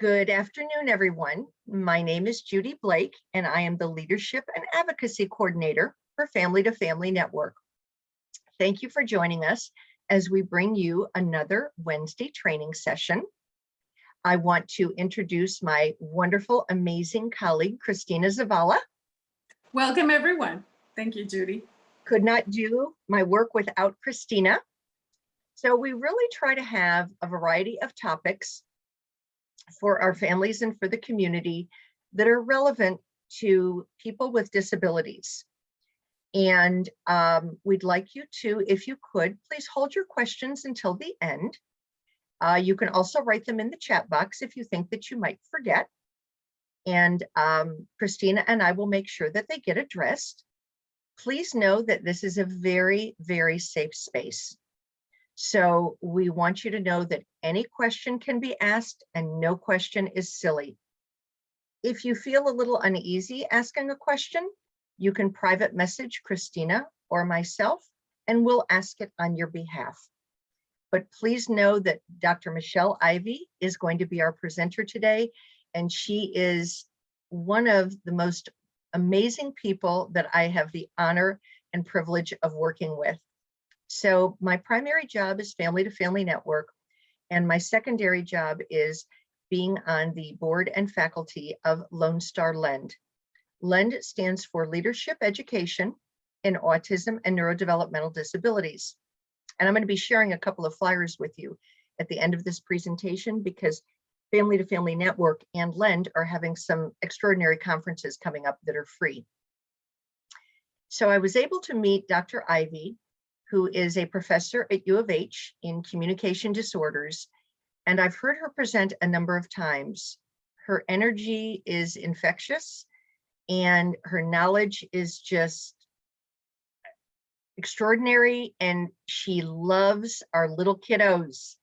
Good afternoon, everyone. My name is Judy Blake, and I am the Leadership and Advocacy Coordinator for Family to Family Network. Thank you for joining us as we bring you another Wednesday training session. I want to introduce my wonderful, amazing colleague, Christina Zavala. Welcome, everyone. Thank you, Judy. Could not do my work without Christina. So we really try to have a variety of topics for our families and for the community that are relevant to people with disabilities. And we'd like you to, if you could, please hold your questions until the end. You can also write them in the chat box if you think that you might forget. And Christina and I will make sure that they get addressed. Please know that this is a very, very safe space. So we want you to know that any question can be asked and no question is silly. If you feel a little uneasy asking a question, you can private message Christina or myself and we'll ask it on your behalf. But please know that Dr. Michelle Ivey is going to be our presenter today, and she is one of the most amazing people that I have the honor and privilege of working with. So my primary job is Family to Family Network, and my secondary job is being on the board and faculty of Lone Star LEND. LEND stands for Leadership Education in Autism and Neurodevelopmental Disabilities. And I'm going to be sharing a couple of flyers with you at the end of this presentation because Family to Family Network and LEND are having some extraordinary conferences coming up that are free. So I was able to meet Dr. Ivey, who is a professor at U of H in communication disorders, and I've heard her present a number of times. Her energy is infectious, and her knowledge is just extraordinary, and she loves our little kiddos,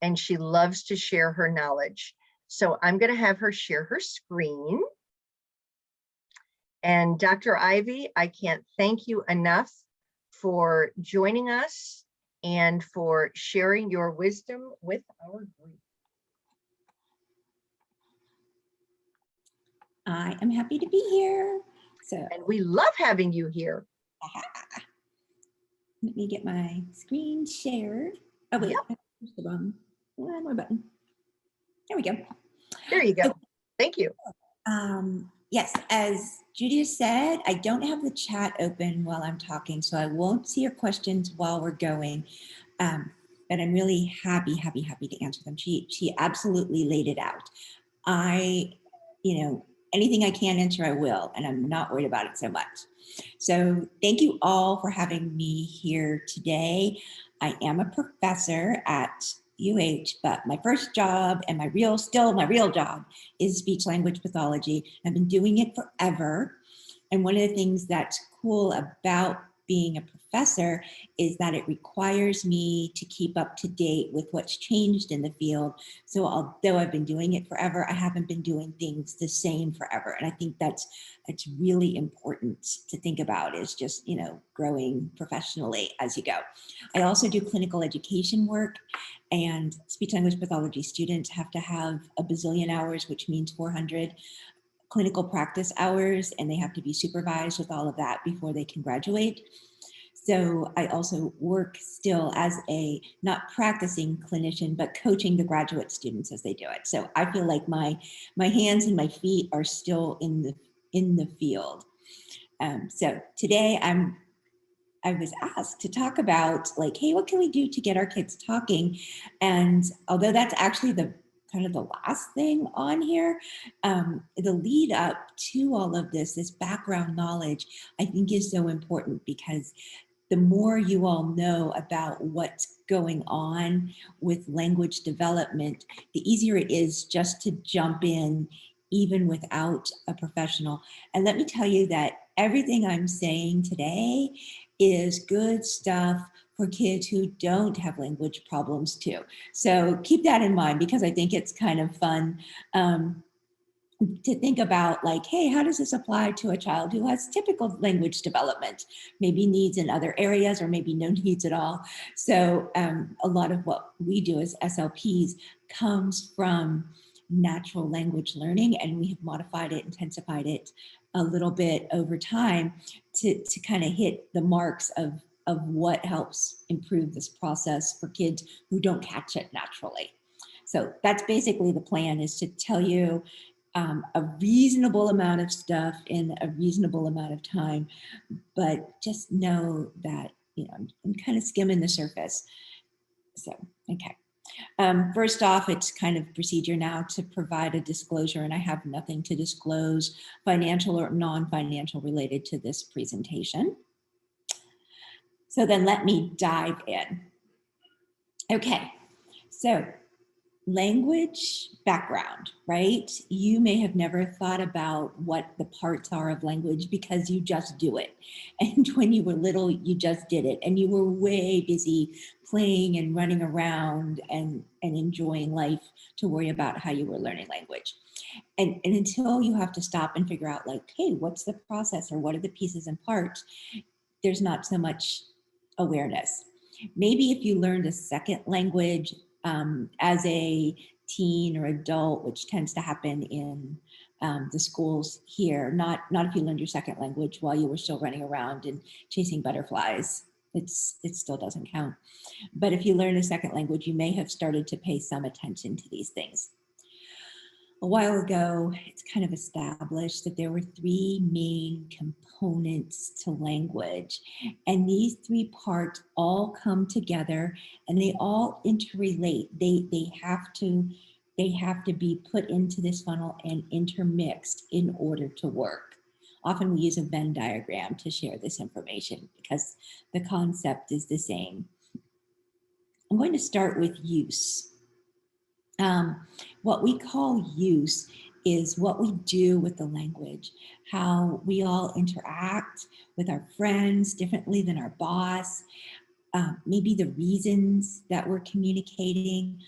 and she loves to share her knowledge. So I'm going to have her share her screen. And Dr. Ivey, I can't thank you enough for joining us and for sharing your wisdom with our group. I am happy to be here. And we love having you here. Let me get my screen shared. Oh wait, Yep. push the button. One more button. There we go. There you go. Okay. Thank you. Yes, as Judy said, I don't have the chat open while I'm talking, so I won't see your questions while we're going. But I'm really happy to answer them. She absolutely laid it out. Anything I can answer, I will, and I'm not worried about it so much. So thank you all for having me here today. I am a professor at UH, but my first job and my real job is speech language pathology. I've been doing it forever. And one of the things that's cool about being a professor is that it requires me to keep up to date with what's changed in the field. So although I've been doing it forever, I haven't been doing things the same forever. And I think that's really important to think about, is just, growing professionally as you go. I also do clinical education work, and speech language pathology students have to have a bazillion hours, which means 400 clinical practice hours, and they have to be supervised with all of that before they can graduate. So I also work still as a not practicing clinician, but coaching the graduate students as they do it. So I feel like my hands and my feet are still in the field. So today I was asked to talk about, like, hey, what can we do to get our kids talking? And although that's actually the last thing on here, the lead up to all of this background knowledge, I think is so important, because the more you all know about what's going on with language development, the easier it is just to jump in, even without a professional. And let me tell you that everything I'm saying today is good stuff for kids who don't have language problems too. So keep that in mind, because I think it's kind of fun to think about, like, hey, how does this apply to a child who has typical language development, maybe needs in other areas or maybe no needs at all. So a lot of what we do as SLPs comes from natural language learning, and we have modified it, intensified it a little bit over time to kind of hit the marks of what helps improve this process for kids who don't catch it naturally. So that's basically the plan, is to tell you a reasonable amount of stuff in a reasonable amount of time, but just know that, I'm kind of skimming the surface. So, okay. First off, it's kind of procedure now to provide a disclosure, and I have nothing to disclose, financial or non-financial, related to this presentation. So then let me dive in. Okay, so language background, right? You may have never thought about what the parts are of language because you just do it. And when you were little, you just did it. And you were way busy playing and running around and enjoying life to worry about how you were learning language. And until you have to stop and figure out, like, hey, what's the process, or what are the pieces and parts? There's not so much awareness. Maybe if you learned a second language as a teen or adult, which tends to happen in the schools here, not if you learned your second language while you were still running around and chasing butterflies, it still doesn't count. But if you learn a second language, you may have started to pay some attention to these things. A while ago, it's kind of established that there were three main components to language, and these three parts all come together and they all interrelate. They have to be put into this funnel and intermixed in order to work. Often we use a Venn diagram to share this information because the concept is the same. I'm going to start with use. What we call use is what we do with the language, how we all interact with our friends differently than our boss, maybe the reasons that we're communicating.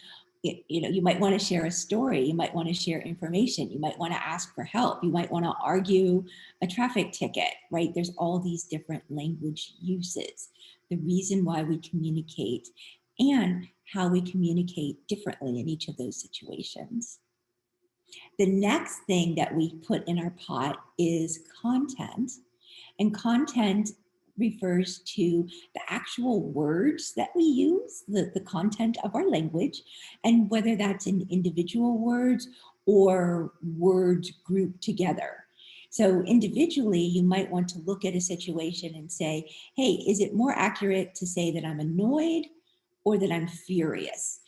You might want to share a story, you might want to share information, you might want to ask for help, you might want to argue a traffic ticket, right? There's all these different language uses, the reason why we communicate, and how we communicate differently in each of those situations. The next thing that we put in our pot is content. And content refers to the actual words that we use, the content of our language, and whether that's in individual words or words grouped together. So individually, you might want to look at a situation and say, hey, is it more accurate to say that I'm annoyed or that I'm furious?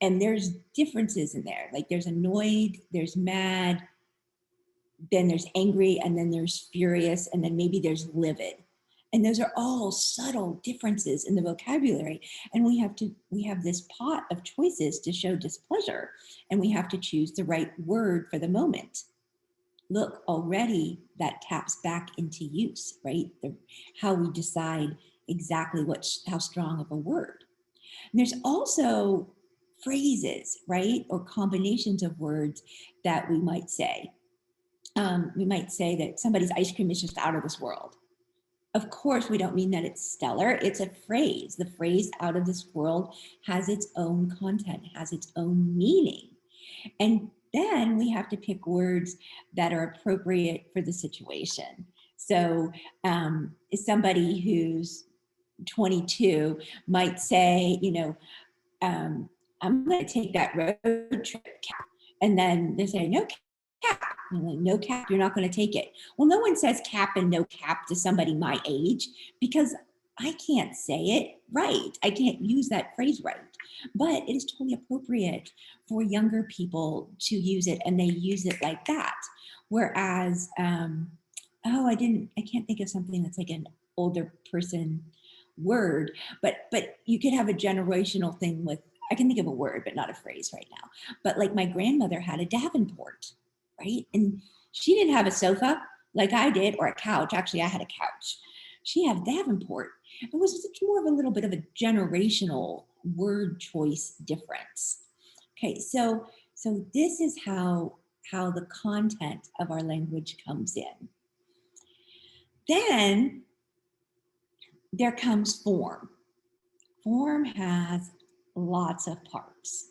And there's differences in there. Like there's annoyed, there's mad, then there's angry, and then there's furious, and then maybe there's livid. And those are all subtle differences in the vocabulary. And we have this pot of choices to show displeasure, and we have to choose the right word for the moment. Look, already that taps back into use, right? How we decide exactly how strong of a word. And there's also phrases, right? Or combinations of words that we might say. We might say that somebody's ice cream is just out of this world. Of course, we don't mean that it's stellar. It's a phrase. The phrase out of this world has its own content, has its own meaning. And then we have to pick words that are appropriate for the situation. So somebody who's 22 might say, I'm going to take that road trip, Cap. And then they say, no, Cap. I'm like, no, Cap, you're not going to take it. Well, no one says Cap and no Cap to somebody my age because I can't say it right. I can't use that phrase right. But it is totally appropriate for younger people to use it, and they use it like that. Whereas, I can't think of something that's like an older person word, but you could have a generational thing with, I can think of a word, but not a phrase right now. But like my grandmother had a Davenport, right? And she didn't have a sofa like I did, or a couch. Actually, I had a couch. She had a Davenport. It was more of a little bit of a generational word choice difference. Okay, so this is how the content of our language comes in. Then there comes form. Form has lots of parts.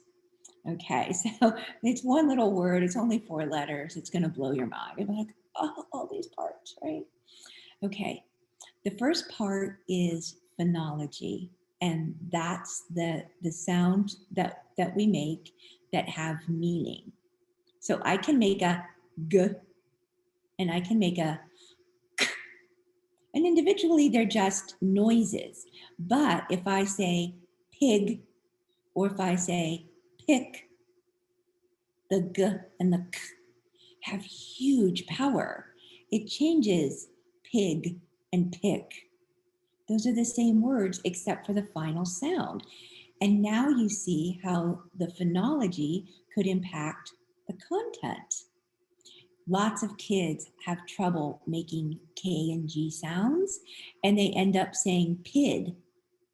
Okay, so it's one little word. It's only 4 letters. It's going to blow your mind. You're like, oh, all these parts, right? Okay, the first part is phonology, and that's the sound that we make that have meaning. So I can make a g, and I can make a k, and individually they're just noises. But if I say pig, or if I say pick, the g and the k have huge power. It changes pig and pick. Those are the same words except for the final sound. And now you see how the phonology could impact the content. Lots of kids have trouble making K and G sounds, and they end up saying PID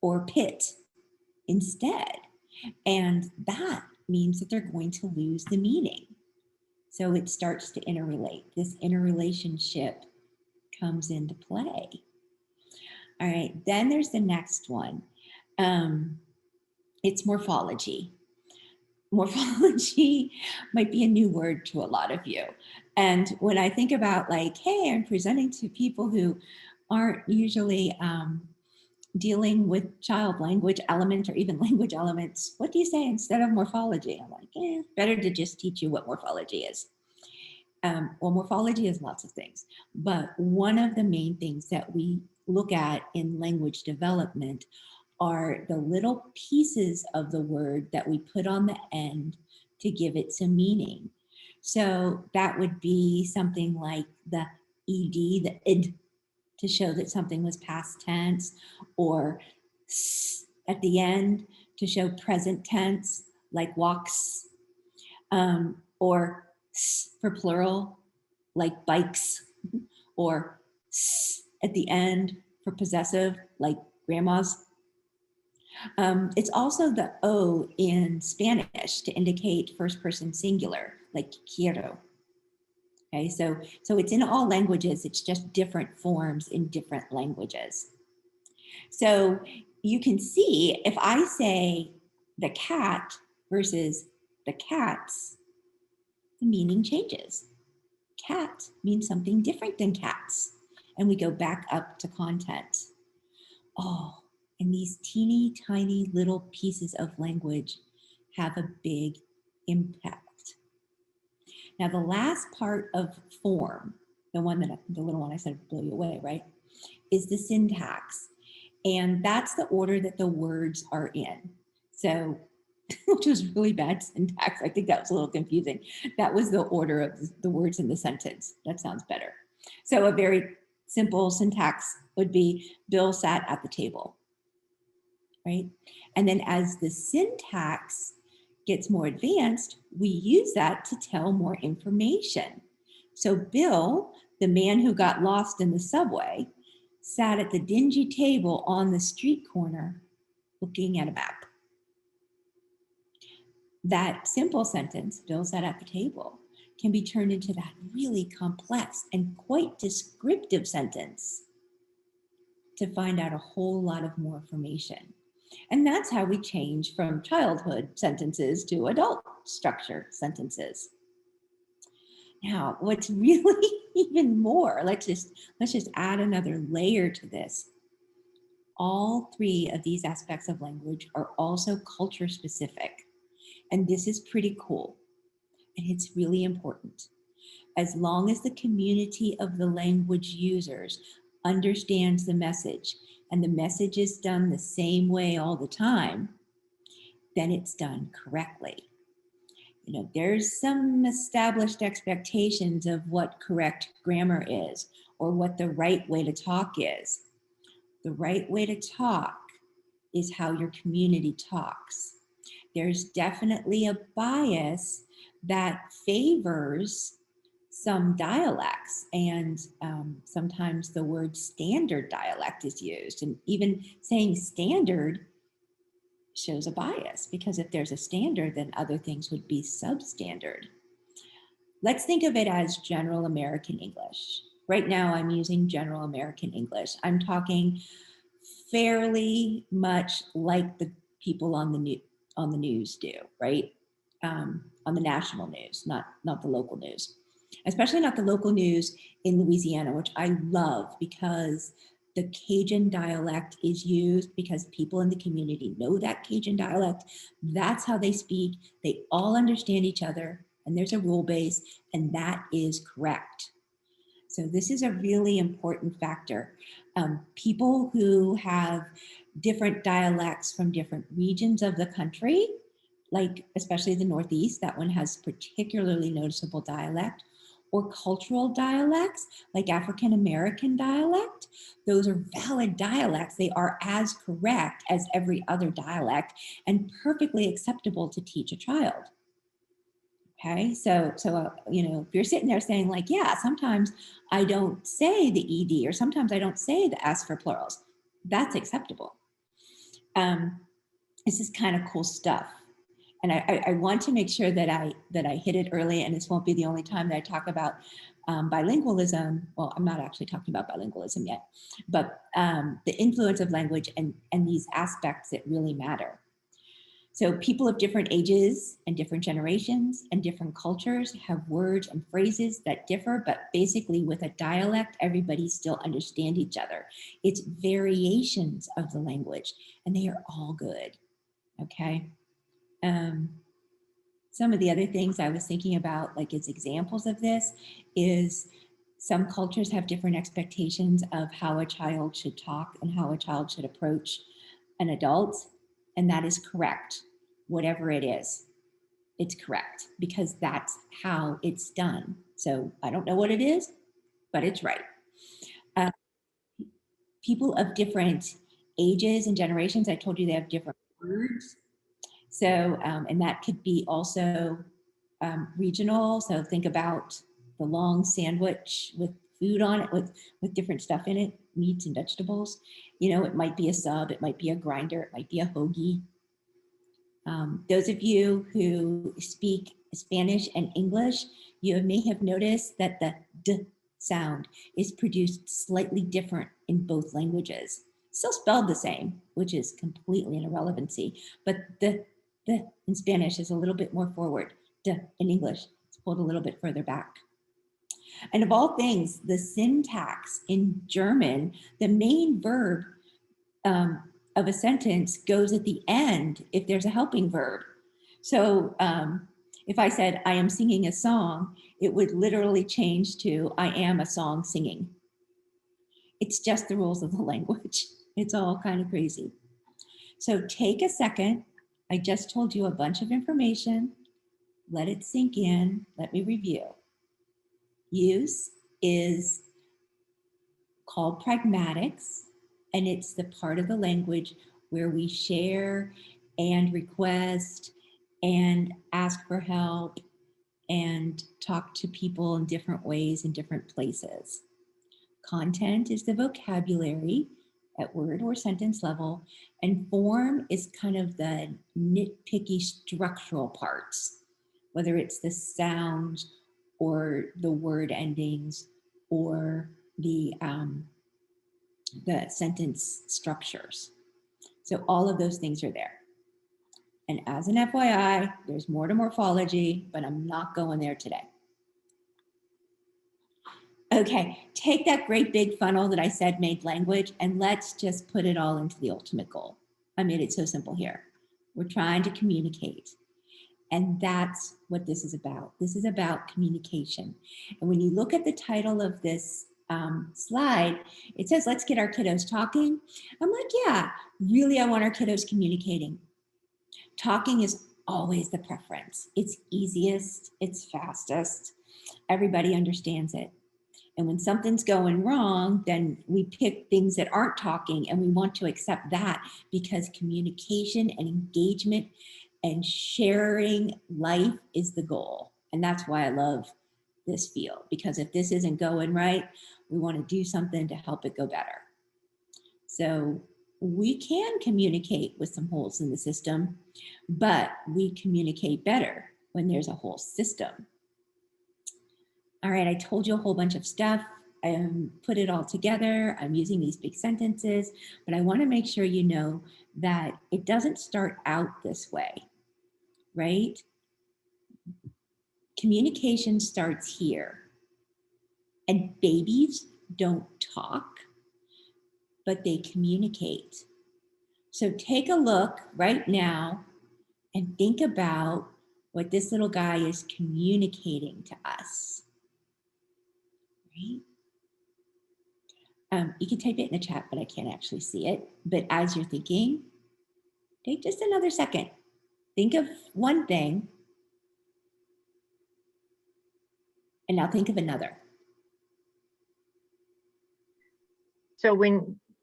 or PIT instead. And that means that they're going to lose the meaning. So it starts to interrelate. This interrelationship comes into play. All right, then there's the next one. It's morphology. Morphology might be a new word to a lot of you. And when I think about like, hey, I'm presenting to people who aren't usually dealing with child language elements or even language elements, what do you say instead of morphology? I'm like, better to just teach you what morphology is. Well, morphology is lots of things, but one of the main things that we look at in language development are the little pieces of the word that we put on the end to give it some meaning. So that would be something like the ed, the id, to show that something was past tense, or s at the end to show present tense, like walks, or s for plural, like bikes, or s at the end for possessive, like grandmas. It's also the O in Spanish to indicate first person singular, like quiero. Okay, so it's in all languages, it's just different forms in different languages. So you can see if I say the cat versus the cats, the meaning changes. Cat means something different than cats. And we go back up to content. Oh, and these teeny tiny little pieces of language have a big impact. Now, the last part of form, the little one I said would blow you away, right, is the syntax. And that's the order that the words are in. So, which was really bad syntax. I think that was a little confusing. That was the order of the words in the sentence. That sounds better. So a very simple syntax would be Bill sat at the table, right? And then as the syntax gets more advanced, we use that to tell more information. So Bill, the man who got lost in the subway, sat at the dingy table on the street corner looking at a map. That simple sentence, Bill sat at the table, can be turned into that really complex and quite descriptive sentence to find out a whole lot of more information. And that's how we change from childhood sentences to adult structure sentences. Now, what's really even more, let's just add another layer to this. All three of these aspects of language are also culture specific. And this is pretty cool. And it's really important. As long as the community of the language users understands the message and the message is done the same way all the time, then it's done correctly. You know, there's some established expectations of what correct grammar is or what the right way to talk is. The right way to talk is how your community talks. There's definitely a bias that favors some dialects, and sometimes the word standard dialect is used, and even saying standard shows a bias, because if there's a standard, then other things would be substandard. Let's think of it as general American English. Right now I'm using general American English. I'm talking fairly much like the people on the news do, right? on the national news, not the local news, especially not the local news in Louisiana, which I love because the Cajun dialect is used because people in the community know that Cajun dialect. That's how they speak. They all understand each other, and there's a rule base, and that is correct. So this is a really important factor. People who have different dialects from different regions of the country, like especially the Northeast, that one has particularly noticeable dialect, or cultural dialects like African American dialect. Those are valid dialects. They are as correct as every other dialect and perfectly acceptable to teach a child. Okay, so if you're sitting there saying like, yeah, sometimes I don't say the ed, or sometimes I don't say the s for plurals, that's acceptable. This is kind of cool stuff. And I want to make sure that I hit it early, and this won't be the only time that I talk about bilingualism. Well, I'm not actually talking about bilingualism yet, but the influence of language and these aspects that really matter. So people of different ages and different generations and different cultures have words and phrases that differ, but basically with a dialect, everybody still understand each other. It's variations of the language, and they are all good, okay? Some of the other things I was thinking about, like as examples of this, is some cultures have different expectations of how a child should talk and how a child should approach an adult, and that is correct. Whatever it is, it's correct because that's how it's done. So I don't know what it is, but it's right. People of different ages and generations, I told you they have different words. So, and that could be also regional. So think about the long sandwich with food on it, with different stuff in it, meats and vegetables. It might be a sub, it might be a grinder, it might be a hoagie. Those of you who speak Spanish and English, you may have noticed that the D sound is produced slightly different in both languages. Still spelled the same, which is completely an irrelevancy, but the in Spanish is a little bit more forward. D in English, it's pulled a little bit further back. And of all things, the syntax in German, the main verb of a sentence goes at the end if there's a helping verb. So if I said, I am singing a song, it would literally change to, I am a song singing. It's just the rules of the language. It's all kind of crazy. So take a second. I just told you a bunch of information. Let it sink in. Let me review. Use is called pragmatics, and it's the part of the language where we share and request and ask for help and talk to people in different ways in different places. Content is the vocabulary at word or sentence level, and form is kind of the nitpicky structural parts, whether it's the sounds or the word endings or the sentence structures. So all of those things are there. And as an FYI, there's more to morphology, but I'm not going there today. Okay, take that great big funnel that I said made language, and let's just put it all into the ultimate goal. I made it so simple here. We're trying to communicate. And that's what this is about. This is about communication. And when you look at the title of this slide, it says, let's get our kiddos talking. I'm like, yeah, really, I want our kiddos communicating. Talking is always the preference. It's easiest, it's fastest. Everybody understands it. And when something's going wrong, then we pick things that aren't talking, and we want to accept that because communication and engagement and sharing life is the goal. And that's why I love this field, because if this isn't going right, we want to do something to help it go better. So we can communicate with some holes in the system, but we communicate better when there's a whole system. All right, I told you a whole bunch of stuff. I put it all together. I'm using these big sentences, but I want to make sure you know that it doesn't start out this way, right? communication starts here. And babies don't talk, but they communicate. So take a look right now and think about what this little guy is communicating to us. Right? You can type it in the chat, but I can't actually see it. But as you're thinking, take just another second. Think of one thing, and now think of another. So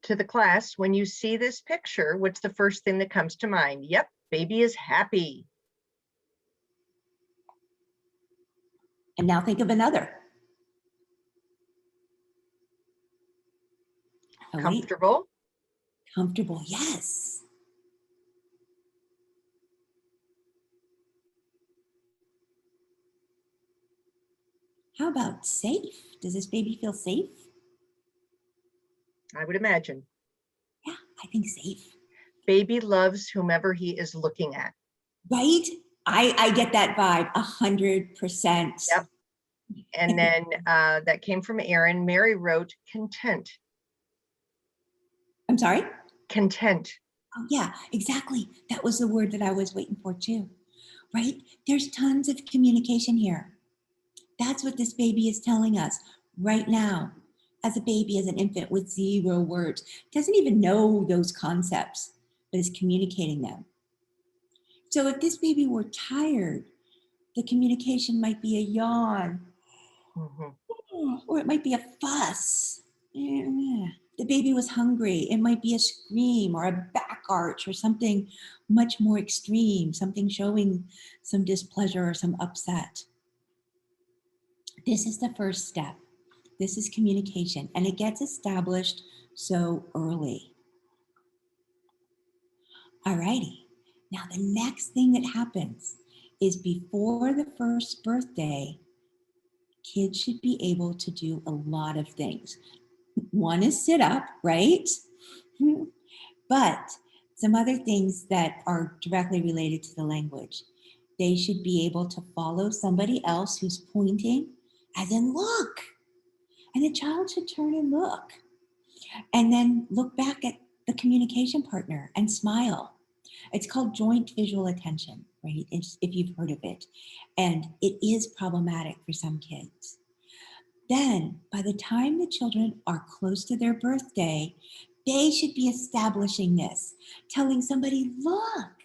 to the class, when you see this picture, what's the first thing that comes to mind? Yep, baby is happy. And now think of another. Oh, wait. Comfortable. Comfortable, yes. How about safe? Does this baby feel safe? I would imagine. Yeah, I think safe. Baby loves whomever he is looking at. Right? I get that vibe 100%. Yep. And then that came from Erin. Mary wrote content. I'm sorry? Content. Oh, yeah, exactly. That was the word that I was waiting for too, right? There's tons of communication here. That's what this baby is telling us right now. As a baby, as an infant with 0 words, doesn't even know those concepts, but is communicating them. So if this baby were tired, the communication might be a yawn, or it might be a fuss. The baby was hungry. It might be a scream or a back arch or something much more extreme, something showing some displeasure or some upset. This is the first step. This is communication, and it gets established so early. All righty. Now, the next thing that happens is before the first birthday, kids should be able to do a lot of things. One is sit up, right? But some other things that are directly related to the language. They should be able to follow somebody else who's pointing, as in look. And the child should turn and look. And then look back at the communication partner and smile. It's called joint visual attention, right? If you've heard of it. And it is problematic for some kids. Then, by the time the children are close to their birthday, they should be establishing this, telling somebody, look,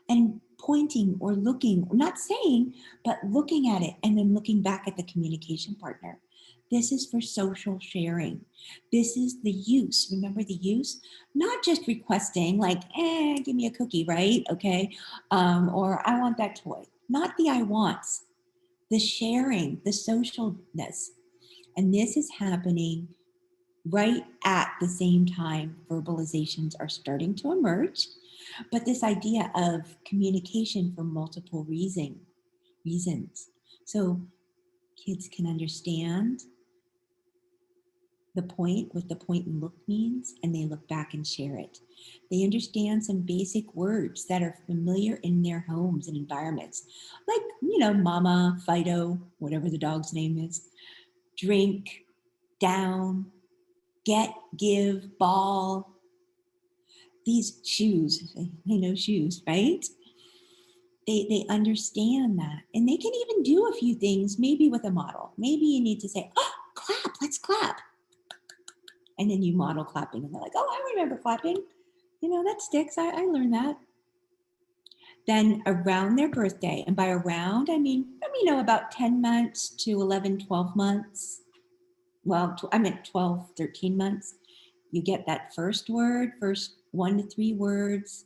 and pointing or looking, not saying, but looking at it and then looking back at the communication partner. This is for social sharing. This is the use. Remember the use? Not just requesting like, give me a cookie, right? Okay. Or I want that toy. Not the I wants. The sharing, the socialness. And this is happening right at the same time verbalizations are starting to emerge. But this idea of communication for multiple reasons. So kids can understand the point, what the point and look means, and they look back and share it. They understand some basic words that are familiar in their homes and environments, like, mama, Fido, whatever the dog's name is, drink, down, get, give, ball. These shoes, they know shoes, right? They understand that. And they can even do a few things, maybe with a model. Maybe you need to say, oh, clap, let's clap. And then you model clapping and they're like, oh, I remember clapping. That sticks. I learned that. Then around their birthday, and by around, I mean, about 10 months to 11, 12 months. Well, I meant 12, 13 months. You get that first 1 to 3 words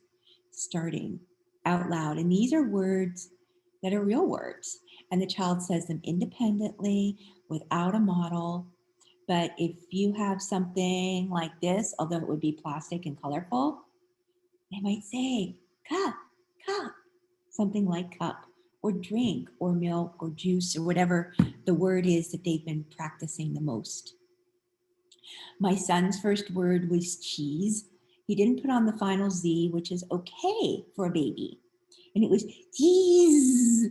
starting out loud. And these are words that are real words. And the child says them independently without a model. But if you have something like this, although it would be plastic and colorful, they might say cup, something like cup, or drink, or milk, or juice, or whatever the word is that they've been practicing the most. My son's first word was cheese. He didn't put on the final Z, which is okay for a baby. And it was cheese.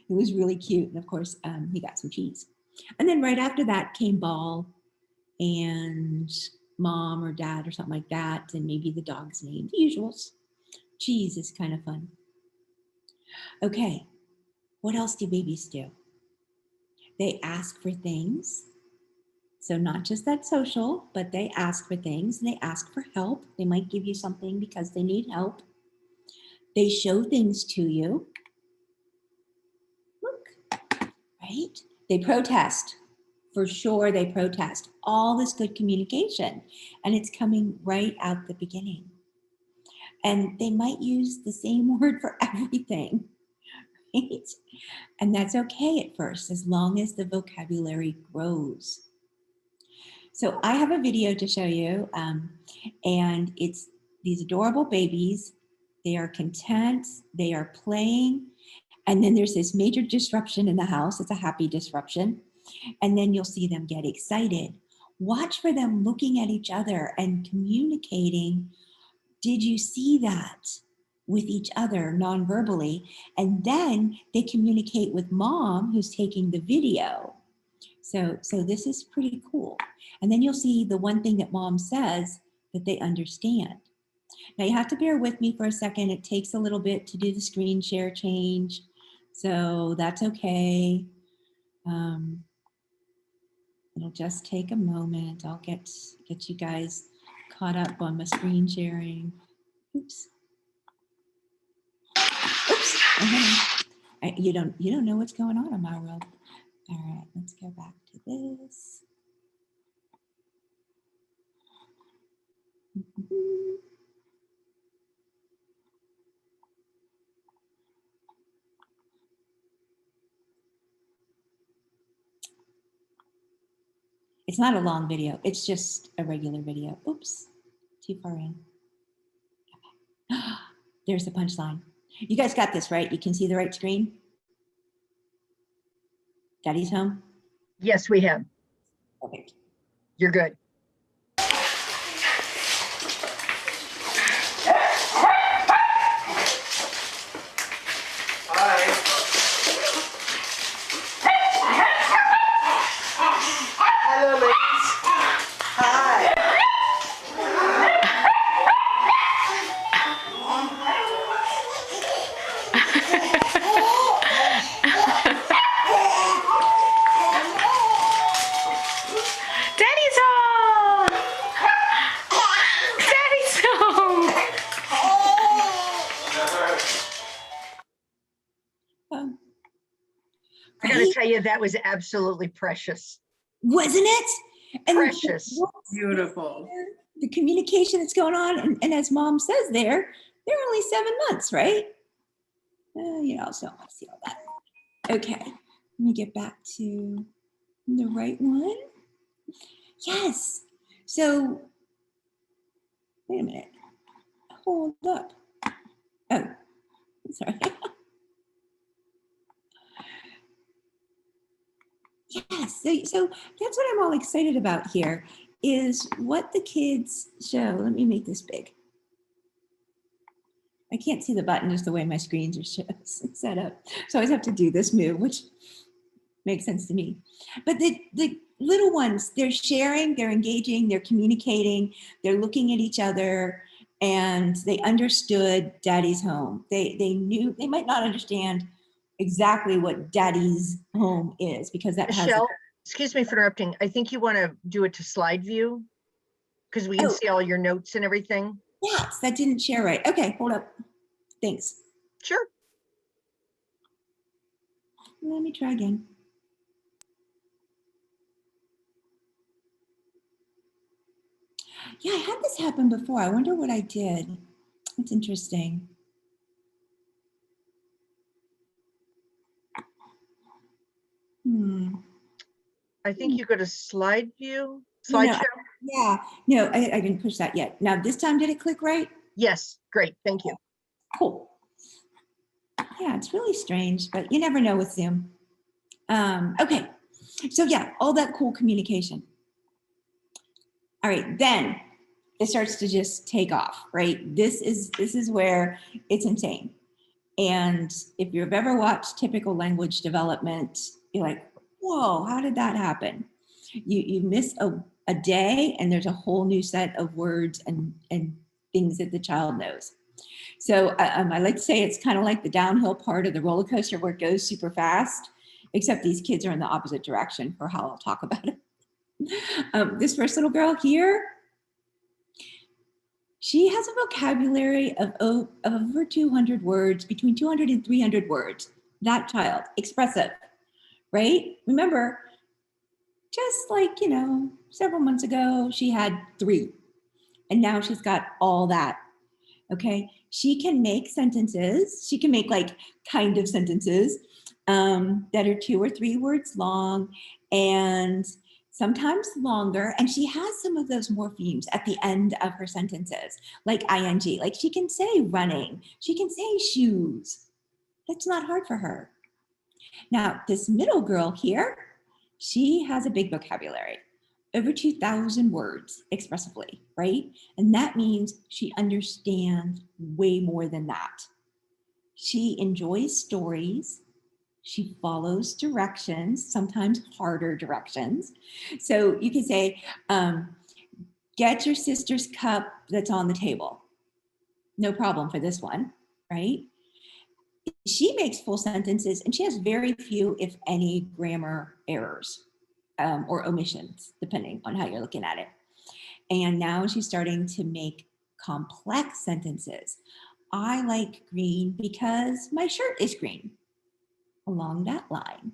It was really cute. And of course, he got some cheese. And then right after that came ball and mom or dad or something like that. And maybe the dog's name, the usuals. Cheese is kind of fun. Okay, what else do babies do? They ask for things. So not just that social, but they ask for things. They ask for help. They might give you something because they need help. They show things to you. Look, right? They protest. For sure, they protest. All this good communication. And it's coming right out the beginning. And they might use the same word for everything, right? And that's okay at first, as long as the vocabulary grows. So I have a video to show you, and it's these adorable babies. They are content, they are playing, and then there's this major disruption in the house. It's a happy disruption. And then you'll see them get excited. Watch for them looking at each other and communicating. Did you see that? With each other non-verbally? And then they communicate with mom, who's taking the video. So this is pretty cool. And then you'll see the one thing that mom says that they understand. Now you have to bear with me for a second. It takes a little bit to do the screen share change. So that's okay. It'll just take a moment. I'll get you guys caught up on my screen sharing. Oops. Oops. You don't know what's going on in my world. All right, let's go back to this. It's not a long video. It's just a regular video. Oops, too far in. Okay. There's the punchline. You guys got this, right? You can see the right screen? Daddy's home? Yes, we have. Perfect. You're good. Hello, ladies. Hi. Daddy's home! Daddy's home! I got to tell you, that was absolutely precious. Wasn't it? And Precious. Beautiful. the communication that's going on, and as mom says they're only 7 months, right? You know, so I see all that. Okay, let me get back to the right one. Yes. So, wait a minute. Hold up. Oh, sorry. Yes. So that's what I'm all excited about here is what the kids show. Let me make this big. I can't see the button just the way my screens are set up. So I always have to do this move, which makes sense to me. But the little ones, they're sharing, they're engaging, they're communicating, they're looking at each other, and they understood daddy's home. They knew, they might not understand exactly what daddy's home is because that Michelle, excuse me for interrupting. I think you want to do it to slide view because we can see all your notes and everything. Yes, that didn't share right. Okay, hold up. Thanks. Sure. Let me try again. Yeah, I had this happen before. I wonder what I did. It's interesting. I think you go to slide view, slideshow. No, I didn't push that yet. Now this time, did it click right? Yes, great, thank you. Cool. Yeah, it's really strange, but you never know with Zoom. Okay, so yeah, all that cool communication. All right, then it starts to just take off, right? This is where it's insane. And if you've ever watched typical language development, you're like, whoa, how did that happen? You miss a day and there's a whole new set of words and things that the child knows. So I like to say it's kind of like the downhill part of the roller coaster where it goes super fast, except these kids are in the opposite direction for how I'll talk about it. This first little girl here, she has a vocabulary of over 200 words, between 200 and 300 words. That child, expressive, right? Remember, just like, several months ago, she had 3, and now she's got all that. Okay, she can make sentences. She can make like kind of sentences that are 2 or 3 words long and sometimes longer. And she has some of those morphemes at the end of her sentences, like ing. Like she can say running. She can say shoes. That's not hard for her. Now, this middle girl here, she has a big vocabulary. Over 2,000 words expressively, right? And that means she understands way more than that. She enjoys stories. She follows directions, sometimes harder directions. So you can say, get your sister's cup that's on the table. No problem for this one, right? She makes full sentences and she has very few, if any, grammar errors. Or omissions, depending on how you're looking at it. And now she's starting to make complex sentences. I like green because my shirt is green. Along that line,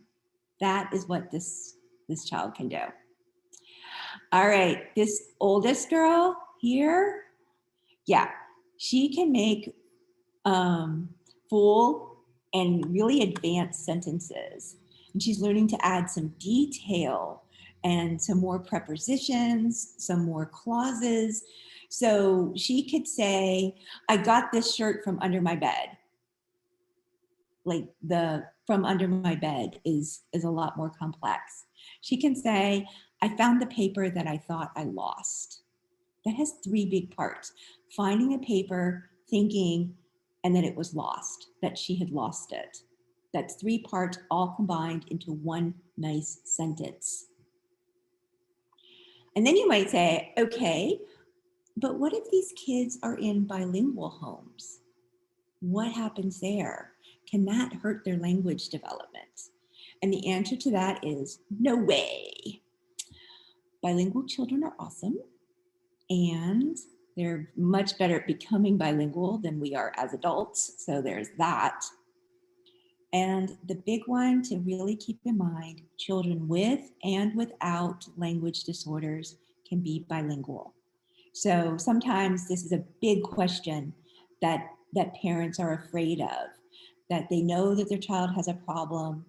that is what this child can do. All right, this oldest girl here, yeah, she can make full and really advanced sentences. And she's learning to add some detail and some more prepositions, some more clauses. So she could say, I got this shirt from under my bed. Like the from under my bed is a lot more complex. She can say, I found the paper that I thought I lost. That has 3 big parts. Finding a paper, thinking, and that it was lost, that she had lost it. That's 3 parts all combined into one nice sentence. And then you might say, okay, but what if these kids are in bilingual homes? What happens there? Can that hurt their language development? And the answer to that is no way. Bilingual children are awesome, and they're much better at becoming bilingual than we are as adults. So there's that. And the big one to really keep in mind, children with and without language disorders can be bilingual. So sometimes this is a big question that parents are afraid of, that they know that their child has a problem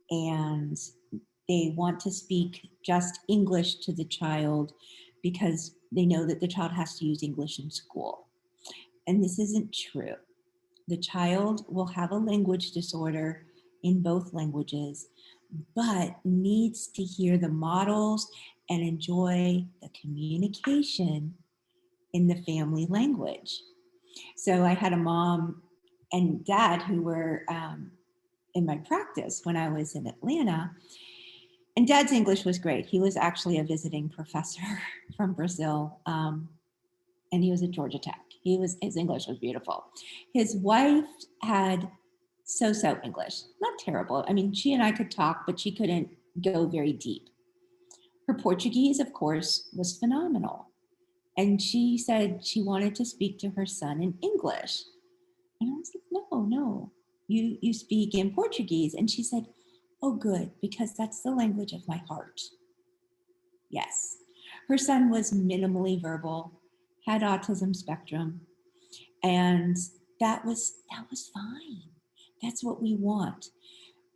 and they want to speak just English to the child because they know that the child has to use English in school. And this isn't true. The child will have a language disorder in both languages, but needs to hear the models and enjoy the communication in the family language. So I had a mom and dad who were in my practice when I was in Atlanta. And Dad's English was great. He was actually a visiting professor from Brazil, and he was at Georgia Tech. His English was beautiful. His wife had so-so English, not terrible. I mean, she and I could talk, but she couldn't go very deep. Her Portuguese, of course, was phenomenal. And she said she wanted to speak to her son in English. And I was like, no, you speak in Portuguese. And she said, oh, good, because that's the language of my heart. Yes. Her son was minimally verbal, had autism spectrum, and that was fine. That's what we want.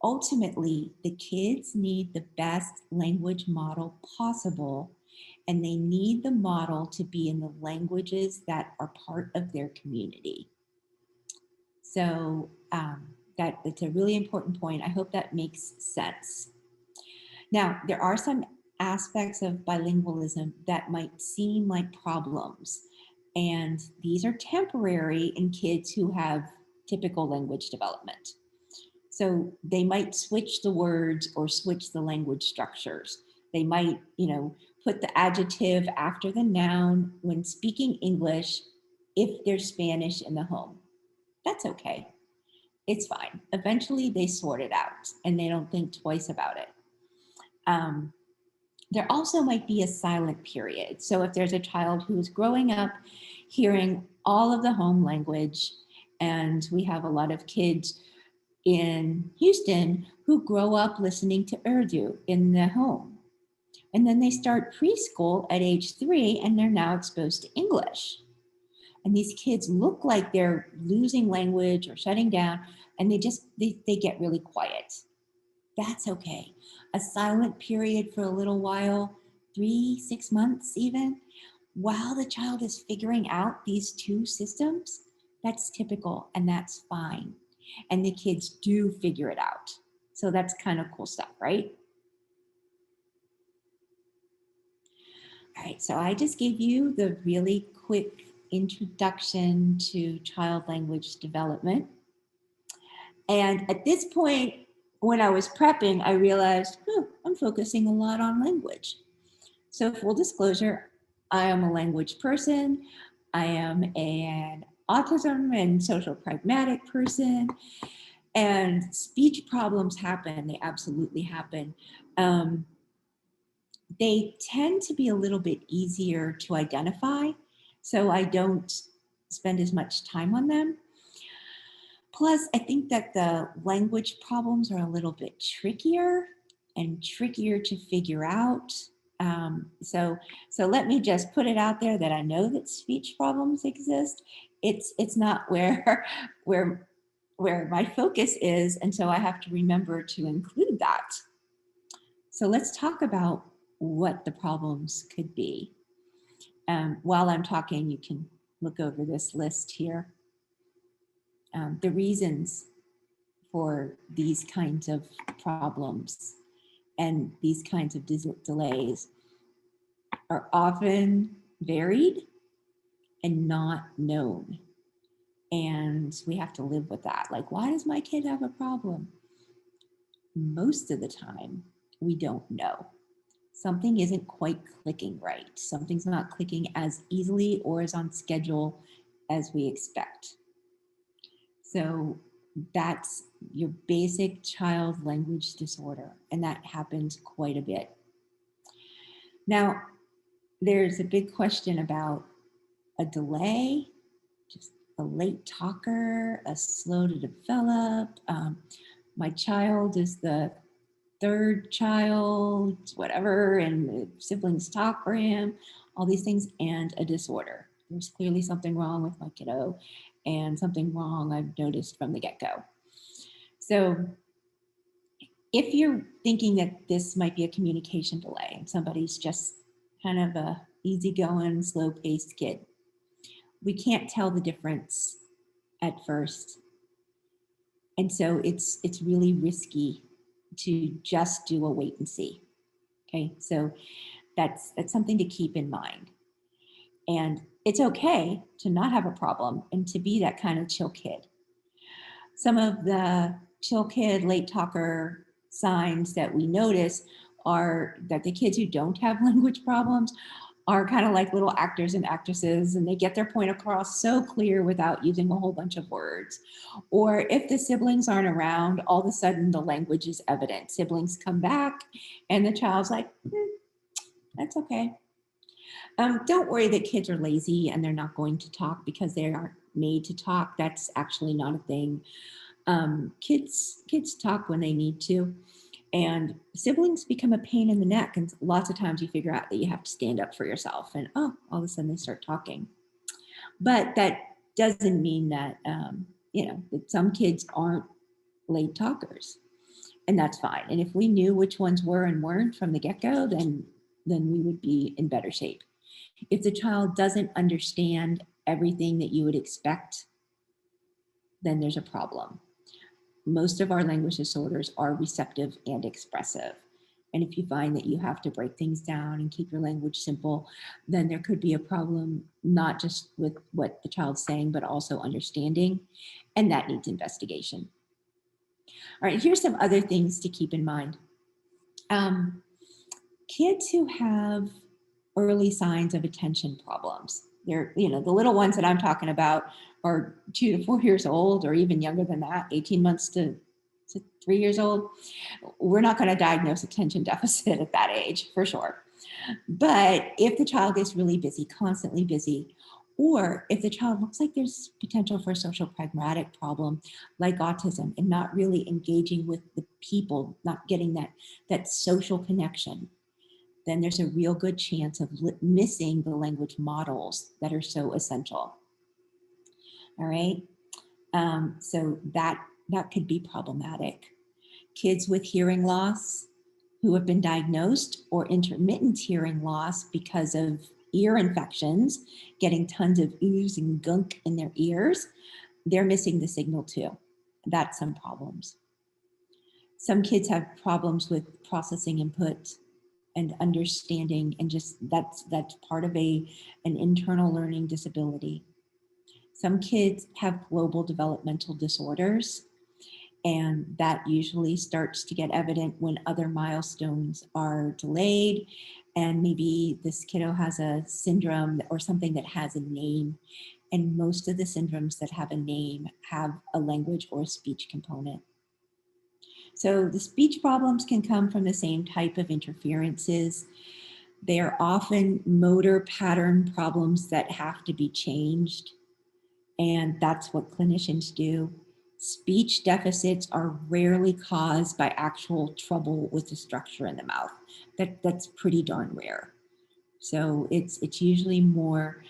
Ultimately, the kids need the best language model possible, and they need the model to be in the languages that are part of their community. So that's a really important point. I hope that makes sense. Now, there are some aspects of bilingualism that might seem like problems, and these are temporary in kids who have typical language development. So they might switch the words or switch the language structures. They might, put the adjective after the noun when speaking English if there's Spanish in the home. That's okay. It's fine. Eventually they sort it out and they don't think twice about it. There also might be a silent period. So if there's a child who is growing up hearing all of the home language, and we have a lot of kids in Houston who grow up listening to Urdu in the home. And then they start preschool at age 3 and they're now exposed to English. And these kids look like they're losing language or shutting down, and they get really quiet. That's okay. A silent period for a little while, 3-6 months even, while the child is figuring out these two systems, that's typical and that's fine. And the kids do figure it out. So that's kind of cool stuff, right? All right, so I just gave you the really quick introduction to child language development. And at this point, when I was prepping, I realized, I'm focusing a lot on language. So full disclosure, I am a language person. I am an autism and social pragmatic person. And speech problems happen. They absolutely happen. They tend to be a little bit easier to identify, so I don't spend as much time on them. Plus, I think that the language problems are a little bit trickier to figure out. So let me just put it out there that I know that speech problems exist. It's not where my focus is, and so I have to remember to include that. So let's talk about what the problems could be. While I'm talking, you can look over this list here. The reasons for these kinds of problems and these kinds of delays are often varied and not known. And we have to live with that. Like, why does my kid have a problem? Most of the time, we don't know. Something isn't quite clicking right. Something's not clicking as easily or as on schedule as we expect. So that's your basic child language disorder, and that happens quite a bit. Now, there's a big question about a delay, just a late talker, a slow to develop. My child is the third child, whatever, and the siblings talk for him, all these things, and a disorder. There's clearly something wrong with my kiddo and something wrong I've noticed from the get-go. So if you're thinking that this might be a communication delay and somebody's just kind of a easygoing, slow-paced kid, we can't tell the difference at first. And so it's really risky to just do a wait and see. Okay, so that's something to keep in mind. And it's okay to not have a problem and to be that kind of chill kid. Some of the chill kid, late talker signs that we notice are that the kids who don't have language problems are kind of like little actors and actresses, and they get their point across so clear without using a whole bunch of words. Or if the siblings aren't around, all of a sudden the language is evident. Siblings come back and the child's like, that's okay. Don't worry that kids are lazy and they're not going to talk because they aren't made to talk. That's actually not a thing. Kids talk when they need to. And siblings become a pain in the neck. And lots of times you figure out that you have to stand up for yourself and all of a sudden they start talking. But that doesn't mean that, that some kids aren't late talkers, and that's fine. And if we knew which ones were and weren't from the get-go, then we would be in better shape. If the child doesn't understand everything that you would expect, then there's a problem. Most of our language disorders are receptive and expressive. And if you find that you have to break things down and keep your language simple, then there could be a problem, not just with what the child's saying, but also understanding, and that needs investigation. All right, here's some other things to keep in mind. Kids who have early signs of attention problems, they're, the little ones that I'm talking about are 2 to 4 years old, or even younger than that, 18 months to 3 years old. We're not going to diagnose attention deficit at that age, for sure. But if the child is really busy, constantly busy, or if the child looks like there's potential for a social pragmatic problem like autism and not really engaging with the people, not getting that social connection, then there's a real good chance of missing the language models that are so essential. All right, so that could be problematic. Kids with hearing loss who have been diagnosed, or intermittent hearing loss because of ear infections, getting tons of ooze and gunk in their ears, they're missing the signal too. That's some problems. Some kids have problems with processing input and understanding, and just that's part of an internal learning disability. Some kids have global developmental disorders, and that usually starts to get evident when other milestones are delayed, and maybe this kiddo has a syndrome or something that has a name, and most of the syndromes that have a name have a language or a speech component. So the speech problems can come from the same type of interferences. They are often motor pattern problems that have to be changed, and that's what clinicians do. Speech deficits are rarely caused by actual trouble with the structure in the mouth. That's pretty darn rare. So it's usually more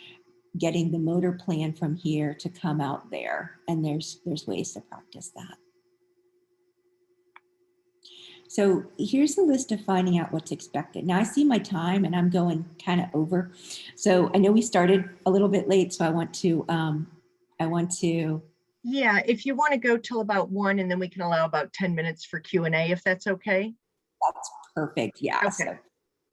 getting the motor plan from here to come out there, and there's ways to practice that. So here's the list of finding out what's expected. Now I see my time and I'm going kind of over. So I know we started a little bit late, so I want to, Yeah, if you want to go till about 1, and then we can allow about 10 minutes for Q&A, if that's okay. That's perfect, yeah.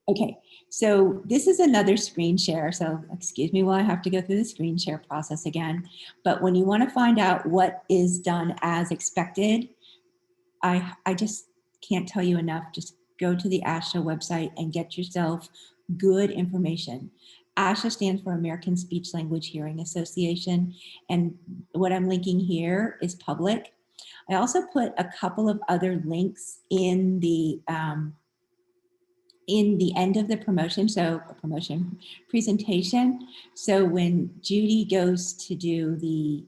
Okay. So this is another screen share. So excuse me while I have to go through the screen share process again. But when you want to find out what is done as expected, I just can't tell you enough. Just go to the ASHA website and get yourself good information. ASHA stands for American Speech Language Hearing Association, and what I'm linking here is public. I also put a couple of other links in the end of the promotion, so a promotion presentation. So when Judy goes to do the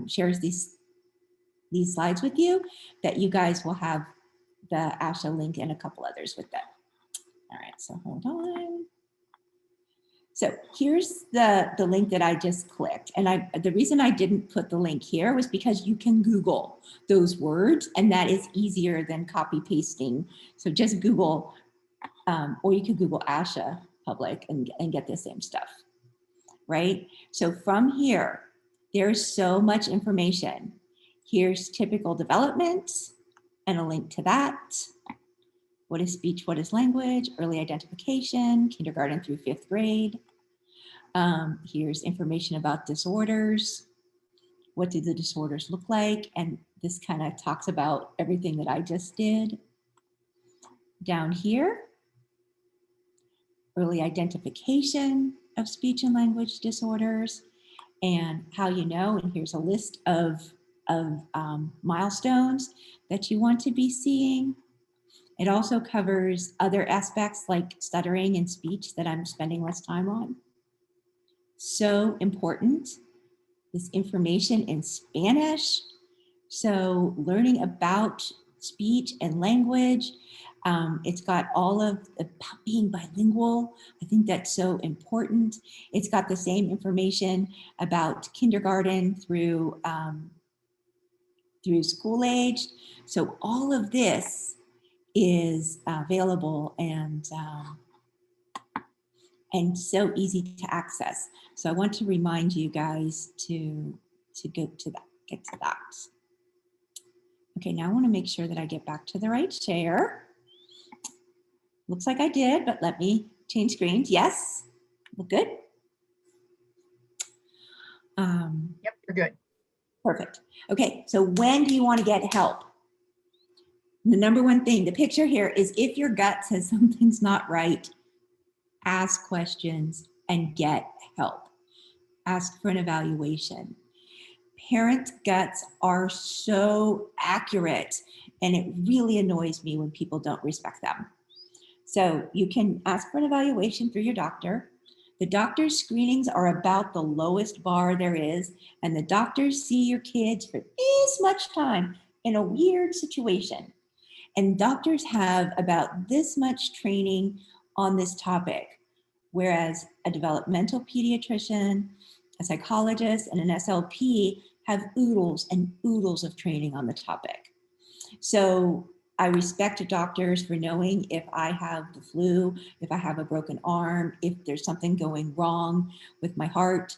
shares these slides with you, that you guys will have the ASHA link and a couple others with that. All right, so hold on. So here's the link that I just clicked. And the reason I didn't put the link here was because you can Google those words, and that is easier than copy pasting. So just Google, or you could Google ASHA public and get the same stuff, right? So from here, there's so much information. Here's typical development and a link to that. What is speech? What is language? Early identification, kindergarten through 5th grade. Here's information about disorders. What do the disorders look like? And this kind of talks about everything that I just did. Down here, early identification of speech and language disorders and how you know, and here's a list of milestones that you want to be seeing. It also covers other aspects like stuttering and speech that I'm spending less time on. So important, this information in Spanish. So learning about speech and language. It's got all of about being bilingual. I think that's so important. It's got the same information about kindergarten through school age. So all of this is available and so easy to access. So I want to remind you guys to go to that, get to that. Okay, now I want to make sure that I get back to the right share. Looks like I did, but let me change screens. Yes, look good. Yep, we're good. Perfect. Okay, so when do you want to get help? The number one thing, the picture here is if your gut says something's not right, ask questions and get help. Ask for an evaluation. Parent guts are so accurate, and it really annoys me when people don't respect them. So you can ask for an evaluation through your doctor. The doctor's screenings are about the lowest bar there is, and the doctors see your kids for this much time in a weird situation. And doctors have about this much training on this topic, whereas a developmental pediatrician, a psychologist, and an SLP have oodles and oodles of training on the topic. So I respect doctors for knowing if I have the flu, if I have a broken arm, if there's something going wrong with my heart.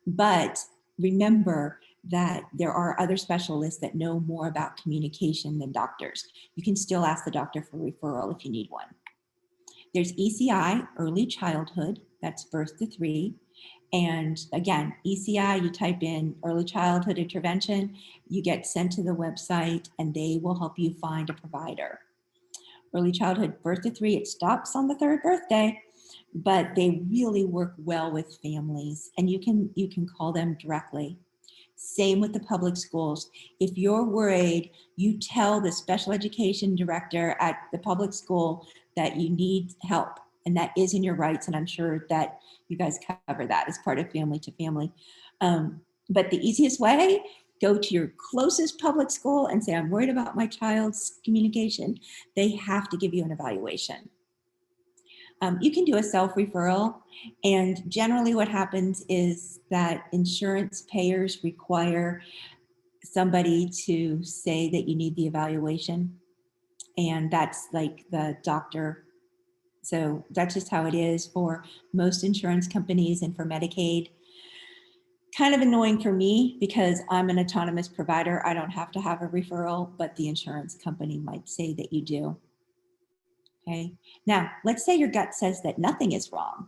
But remember that there are other specialists that know more about communication than doctors. You can still ask the doctor for referral if you need one. There's ECI, early childhood, that's birth to 3. And again, ECI, you type in early childhood intervention, you get sent to the website and they will help you find a provider. Early childhood, birth to 3, it stops on the 3rd birthday, but they really work well with families, and you can call them directly. Same with the public schools. If you're worried, you tell the special education director at the public school that you need help, and that is in your rights, and I'm sure that you guys cover that as part of family to family. But the easiest way, go to your closest public school and say, I'm worried about my child's communication. They have to give you an evaluation. You can do a self-referral, and generally what happens is that insurance payers require somebody to say that you need the evaluation, and that's like the doctor. So that's just how it is for most insurance companies and for Medicaid. Kind of annoying for me because I'm an autonomous provider. I don't have to have a referral, but the insurance company might say that you do. Okay. Now, let's say your gut says that nothing is wrong.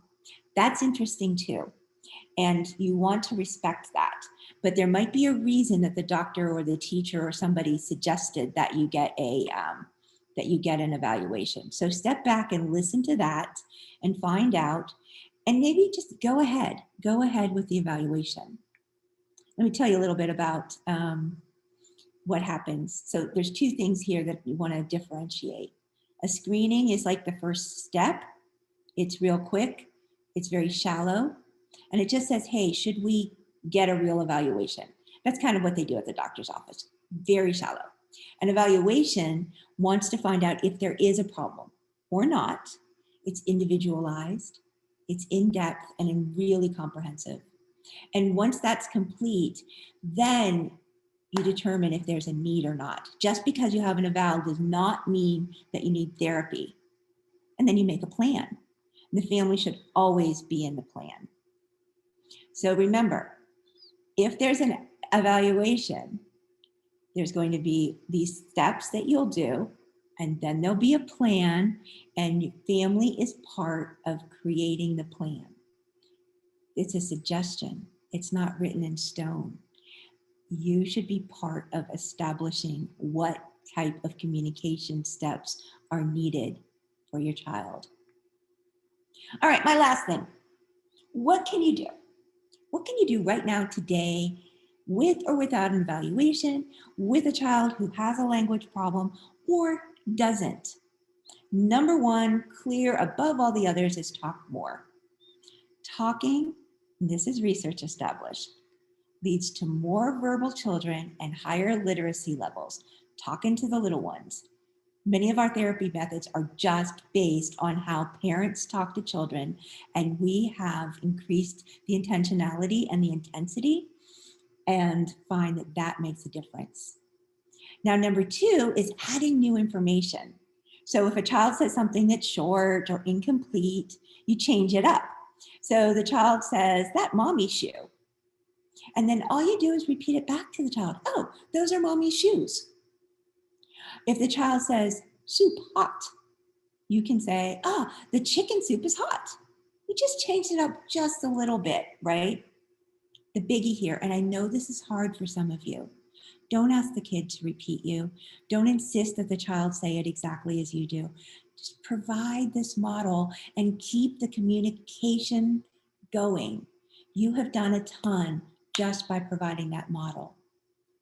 That's interesting too. And you want to respect that. But there might be a reason that the doctor or the teacher or somebody suggested that you get an evaluation. So step back and listen to that and find out, and maybe just go ahead with the evaluation. Let me tell you a little bit about what happens. So there's 2 things here that you want to differentiate. A screening is like the first step. It's real quick. It's very shallow. And it just says, hey, should we get a real evaluation? That's kind of what they do at the doctor's office. Very shallow. An evaluation wants to find out if there is a problem or not. It's individualized, it's in-depth, and really comprehensive. And once that's complete, then you determine if there's a need or not. Just because you have an eval does not mean that you need therapy. And then you make a plan. And the family should always be in the plan. So remember, if there's an evaluation, there's going to be these steps that you'll do, and then there'll be a plan, and your family is part of creating the plan. It's a suggestion. It's not written in stone. You should be part of establishing what type of communication steps are needed for your child. All right, my last thing. What can you do? What can you do right now today with or without an evaluation with a child who has a language problem or doesn't? Number 1, clear above all the others, is talk more. Talking, this is research established, leads to more verbal children and higher literacy levels. Talking to the little ones. Many of our therapy methods are just based on how parents talk to children, and we have increased the intentionality and the intensity and find that that makes a difference. Now, number 2 is adding new information. So if a child says something that's short or incomplete, you change it up. So the child says, that mommy shoe. And then all you do is repeat it back to the child. Oh, those are mommy's shoes. If the child says, soup hot, You can say, the chicken soup is hot. You just changed it up just a little bit, right? The biggie here, and I know this is hard for some of you, don't ask the kid to repeat you. Don't insist that the child say it exactly as you do. Just provide this model and keep the communication going. You have done a ton just by providing that model,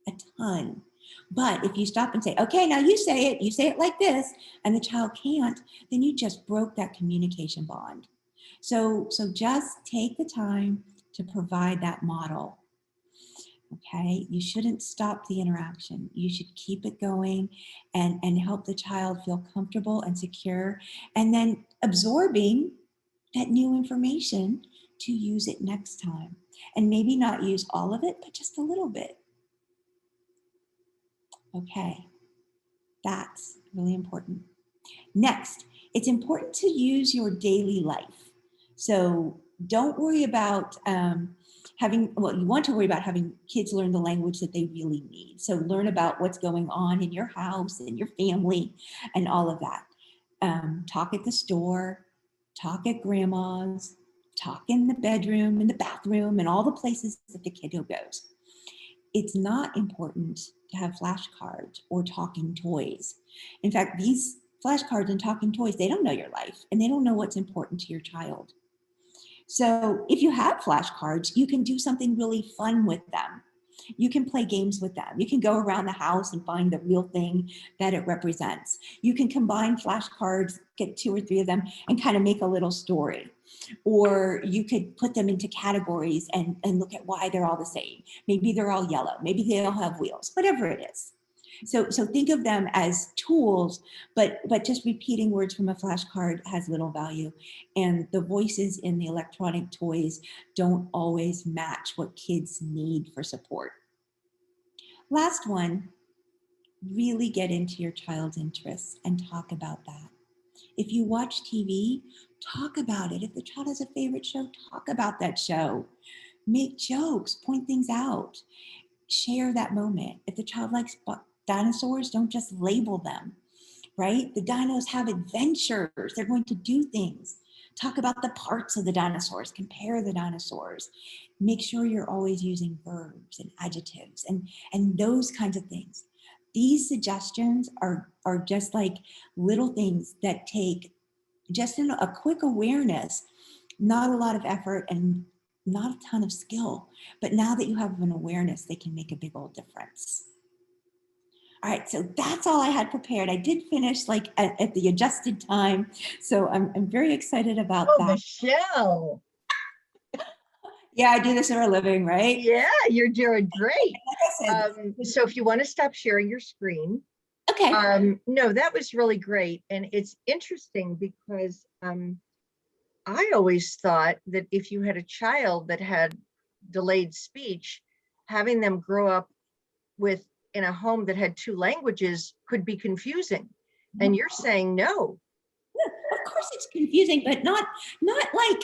a ton. But if you stop and say, okay, now you say it like this, and the child can't, then you just broke that communication bond. So just take the time to provide that model. Okay, you shouldn't stop the interaction. You should keep it going and help the child feel comfortable and secure, and then absorbing that new information to use it next time. And maybe not use all of it, but just a little bit. Okay, that's really important. Next, it's important to use your daily life. So don't worry about you want to worry about having kids learn the language that they really need. So learn about what's going on in your house and your family and all of that. Talk at the store, talk at grandma's, talk in the bedroom, in the bathroom, and all the places that the kiddo goes. It's not important to have flashcards or talking toys. In fact, these flashcards and talking toys, they don't know your life and they don't know what's important to your child. So if you have flashcards, you can do something really fun with them. You can play games with them. You can go around the house and find the real thing that it represents. You can combine flashcards, get 2 or 3 of them, and kind of make a little story. Or you could put them into categories and look at why they're all the same. Maybe they're all yellow. Maybe they all have wheels, whatever it is. So think of them as tools, but just repeating words from a flashcard has little value. And the voices in the electronic toys don't always match what kids need for support. Last one, really get into your child's interests and talk about that. If you watch TV, talk about it. If the child has a favorite show, talk about that show. Make jokes, point things out. Share that moment. If the child likes dinosaurs, don't just label them, right? The dinos have adventures. They're going to do things. Talk about the parts of the dinosaurs. Compare the dinosaurs. Make sure you're always using verbs and adjectives and those kinds of things. These suggestions are just like little things that take just a quick awareness, not a lot of effort and not a ton of skill. But now that you have an awareness, they can make a big old difference. All right, so that's all I had prepared. I did finish like at the adjusted time. So I'm very excited about that. Michelle. Yeah, I do this for a living, right? Yeah, you're doing great. Like I said, So if you want to stop sharing your screen. okay. No, that was really great. And it's interesting because I always thought that if you had a child that had delayed speech, having them grow up in a home that had 2 languages could be confusing. And you're saying no. Yeah, of course it's confusing, but not like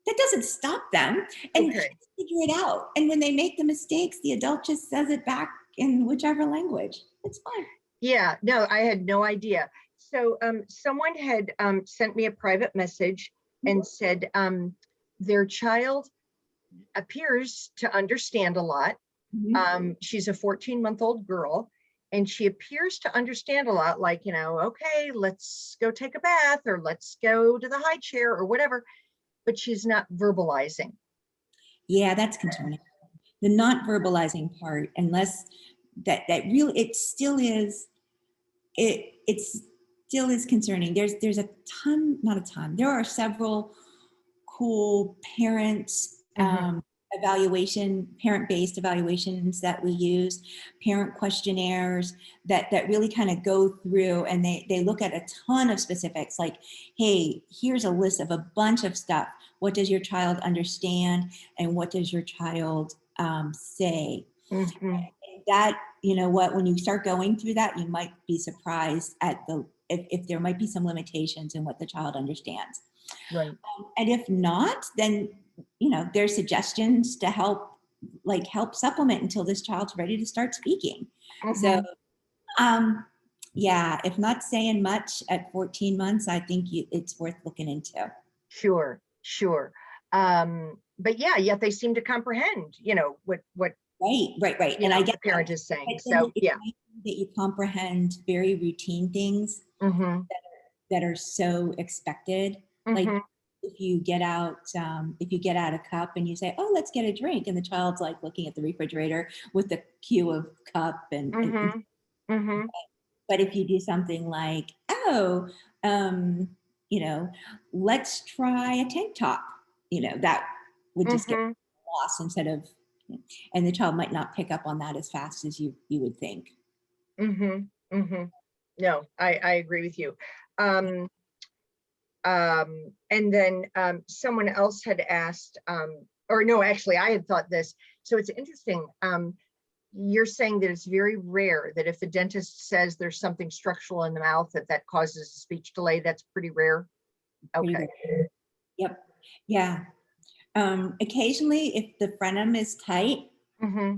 that doesn't stop them. And Okay. figure it out. And when they make the mistakes, the adult just says it back in whichever language. It's fine. Yeah, no, I had no idea. So someone had sent me a private message and said their child appears to understand a lot. She's a 14-month-old girl, and she appears to understand a lot, like, okay, let's go take a bath, or let's go to the high chair, or whatever, but she's not verbalizing. Yeah, that's concerning. The not verbalizing part, unless that really, it still is concerning. There's a ton, not a ton. There are several cool parents parent-based evaluations that we use, parent questionnaires that really kind of go through, and they look at a ton of specifics, like, hey, here's a list of a bunch of stuff. What does your child understand, and what does your child say? That, when you start going through that, you might be surprised at if there might be some limitations in what the child understands. Right. And if not, then there's suggestions to help supplement until this child's ready to start speaking. So Yeah, if not saying much at 14 months, I think it's worth looking into. Sure, sure. But yeah, yet they seem to comprehend, what Right. And I get the parent that. is saying. But then So it's yeah. nice that you comprehend very routine things Mm-hmm. that are so expected. Like Mm-hmm. if you get out a cup and you say, "Oh, let's get a drink," and the child's like looking at the refrigerator with the cue of cup Mm-hmm. Mm-hmm. but if you do something like, "Oh, um, you know, let's try a tank top," that would just get Mm-hmm. lost instead of, and the child might not pick up on that as fast as you would think. Mm-hmm. Mm-hmm. No, I agree with you. Um, and then someone else had asked, or no, actually, I had thought this. So it's interesting. You're saying that it's very rare that if the dentist says there's something structural in the mouth that causes a speech delay. That's pretty rare. Pretty Okay. rare. Yep. Yeah. Occasionally, if the frenum is tight Mm-hmm.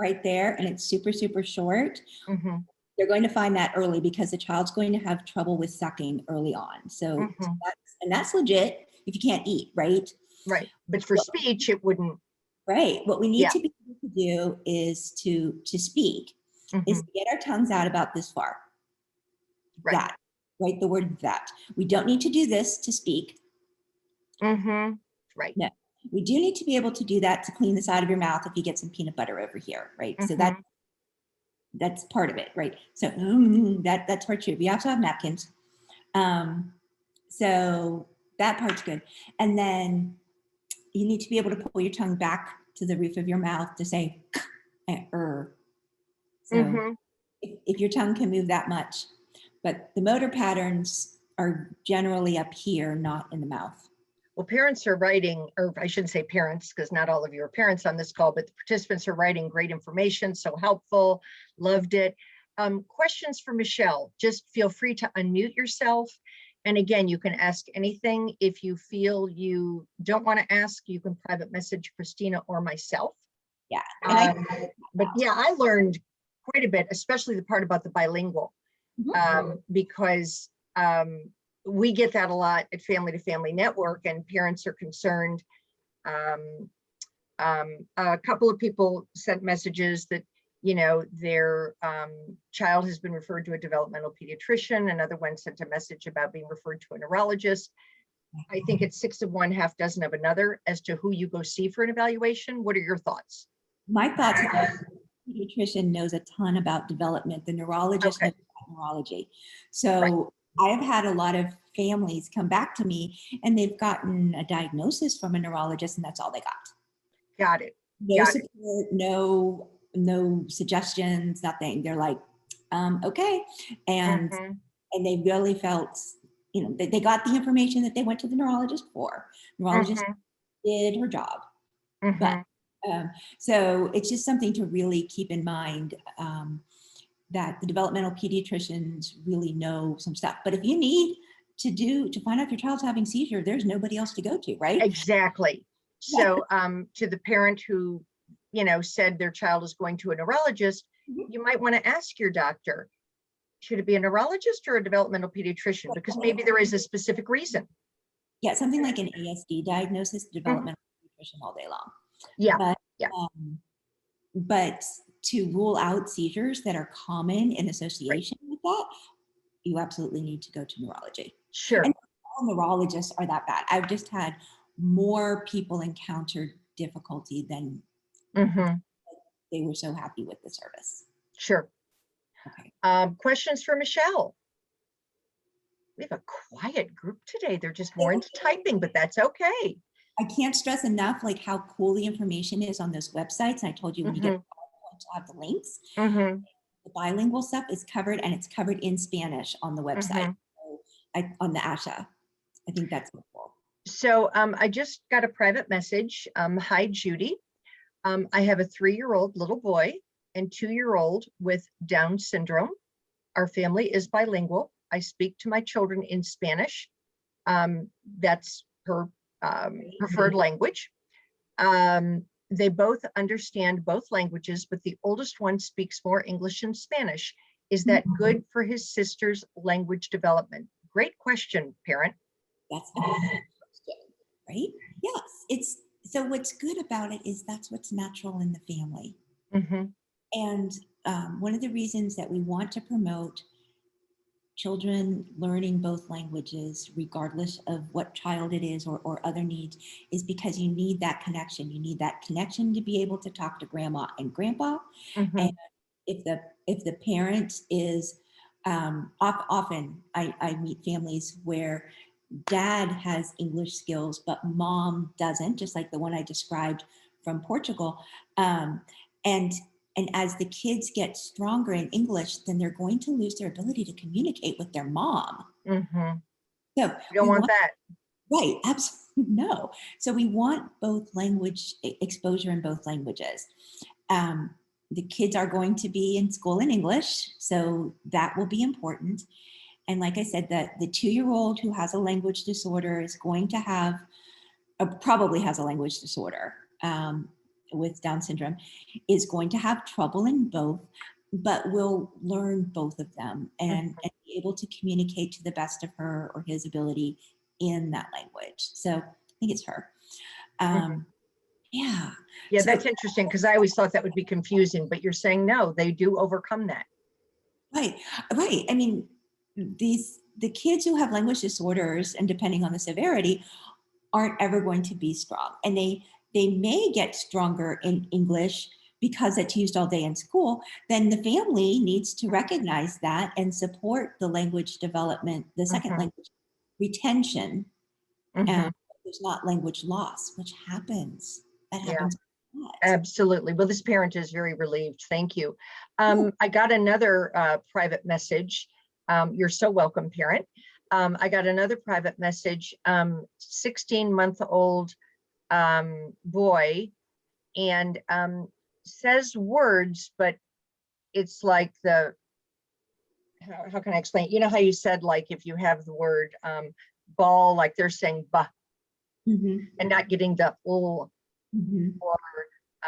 right there and it's super, super short, Mm-hmm. they're going to find that early because the child's going to have trouble with sucking early on. So Mm-hmm. that's legit if you can't eat, right? Right. But for speech, it wouldn't. Right. What we need Yeah. to be able to do is to speak, is Mm-hmm. to get our tongues out about this far. Right. That, right? The word that. We don't need to do this to speak. Mm-hmm. Right. No. We do need to be able to do that to clean the side of your mouth if you get some peanut butter over here, right? So Mm-hmm. that's part of it, right? So that's part two. We also have napkins. So that part's good. And then you need to be able to pull your tongue back to the roof of your mouth to say So Mm-hmm. if your tongue can move that much, but the motor patterns are generally up here, not in the mouth. Well, parents are writing, or I shouldn't say parents, because not all of you are parents on this call, but the participants are writing great information, so helpful, loved it. Questions for Michelle, just feel free to unmute yourself. And again, you can ask anything. If you feel you don't want to ask, you can private message Christina or myself. Yeah. And But yeah, I learned quite a bit, especially the part about the bilingual, because we get that a lot at Family to Family Network, and parents are concerned. A couple of people sent messages that, their child has been referred to a developmental pediatrician. Another one sent a message about being referred to a neurologist. I think it's 6 of one, half dozen of another as to who you go see for an evaluation. What are your thoughts? my thoughts are the pediatrician knows a ton about development. The neurologist knows about neurology. So I have had a lot of families come back to me and they've gotten a diagnosis from a neurologist and that's all they got. Got it. No support, no suggestions, nothing. They're like, okay. And they really felt, they got the information that they went to the neurologist for. Neurologist did her job. But so it's just something to really keep in mind, that the developmental pediatricians really know some stuff. But if you need to find out if your child's having seizure, there's nobody else to go to, right? Exactly. So to the parent who, said their child is going to a neurologist, you might want to ask your doctor, should it be a neurologist or a developmental pediatrician? Because maybe there is a specific reason. Yeah, something like an ASD diagnosis, developmental pediatrician all day long. Yeah. But to rule out seizures that are common in association with that, you absolutely need to go to neurology. Sure. And all neurologists are that bad. I've just had more people encounter difficulty than they were so happy with the service. Sure. Okay. Questions for Michelle? We have a quiet group today. They're just more into typing, but that's okay. I can't stress enough like how cool the information is on those websites. And I told you when you get to have the links. The bilingual stuff is covered and it's covered in Spanish on the website. So on the ASHA. I think that's helpful. So I just got a private message. Hi, Judy. I have a 3-year-old little boy and 2-year-old with Down syndrome. Our family is bilingual. I speak to my children in Spanish. That's her preferred language. They both understand both languages, but the oldest one speaks more English and Spanish. Is that good for his sister's language development? Great question, parent. That's a good question, right? Yes, it's so what's good about it is that's what's natural in the family. Mhm. And one of the reasons that we want to promote children learning both languages, regardless of what child it is or other needs, is because you need that connection. You need that connection to be able to talk to grandma and grandpa. And Mhm. if the parent is often I meet families where dad has English skills, but mom doesn't, just like the one I described from Portugal. And and as the kids get stronger in English, then they're going to lose their ability to communicate with their mom. Mhm. So We don't we want want, that. right, absolutely no. So we want both language exposure in both languages. Um, the kids are going to be in school in English, so that will be important. And like I said, that the 2-year-old who has a language disorder is going to have, probably has a language disorder with Down syndrome, is going to have trouble in both, but will learn both of them and be able to communicate to the best of her or his ability in that language. So I think it's her. Mhm. Yeah. Yeah, So that's interesting because I always thought that would be confusing, but you're saying no, they do overcome that. right, right. I mean, the kids who have language disorders, and depending on the severity, aren't ever going to be strong. And they may get stronger in English because it's used all day in school. Then the family needs to recognize that and support the language development, the second Mhm. language retention. Mhm. And there's not language loss, which happens. That Yeah. happens a lot. Absolutely. Well, this parent is very relieved. Thank you. Cool. I got another private message. You're so welcome, parent. I got another private message, 16-month-old boy, and says words, but it's like how can I explain? You know how you said, like, if you have the word ball, like they're saying bah Mhm, and not getting the or mhm.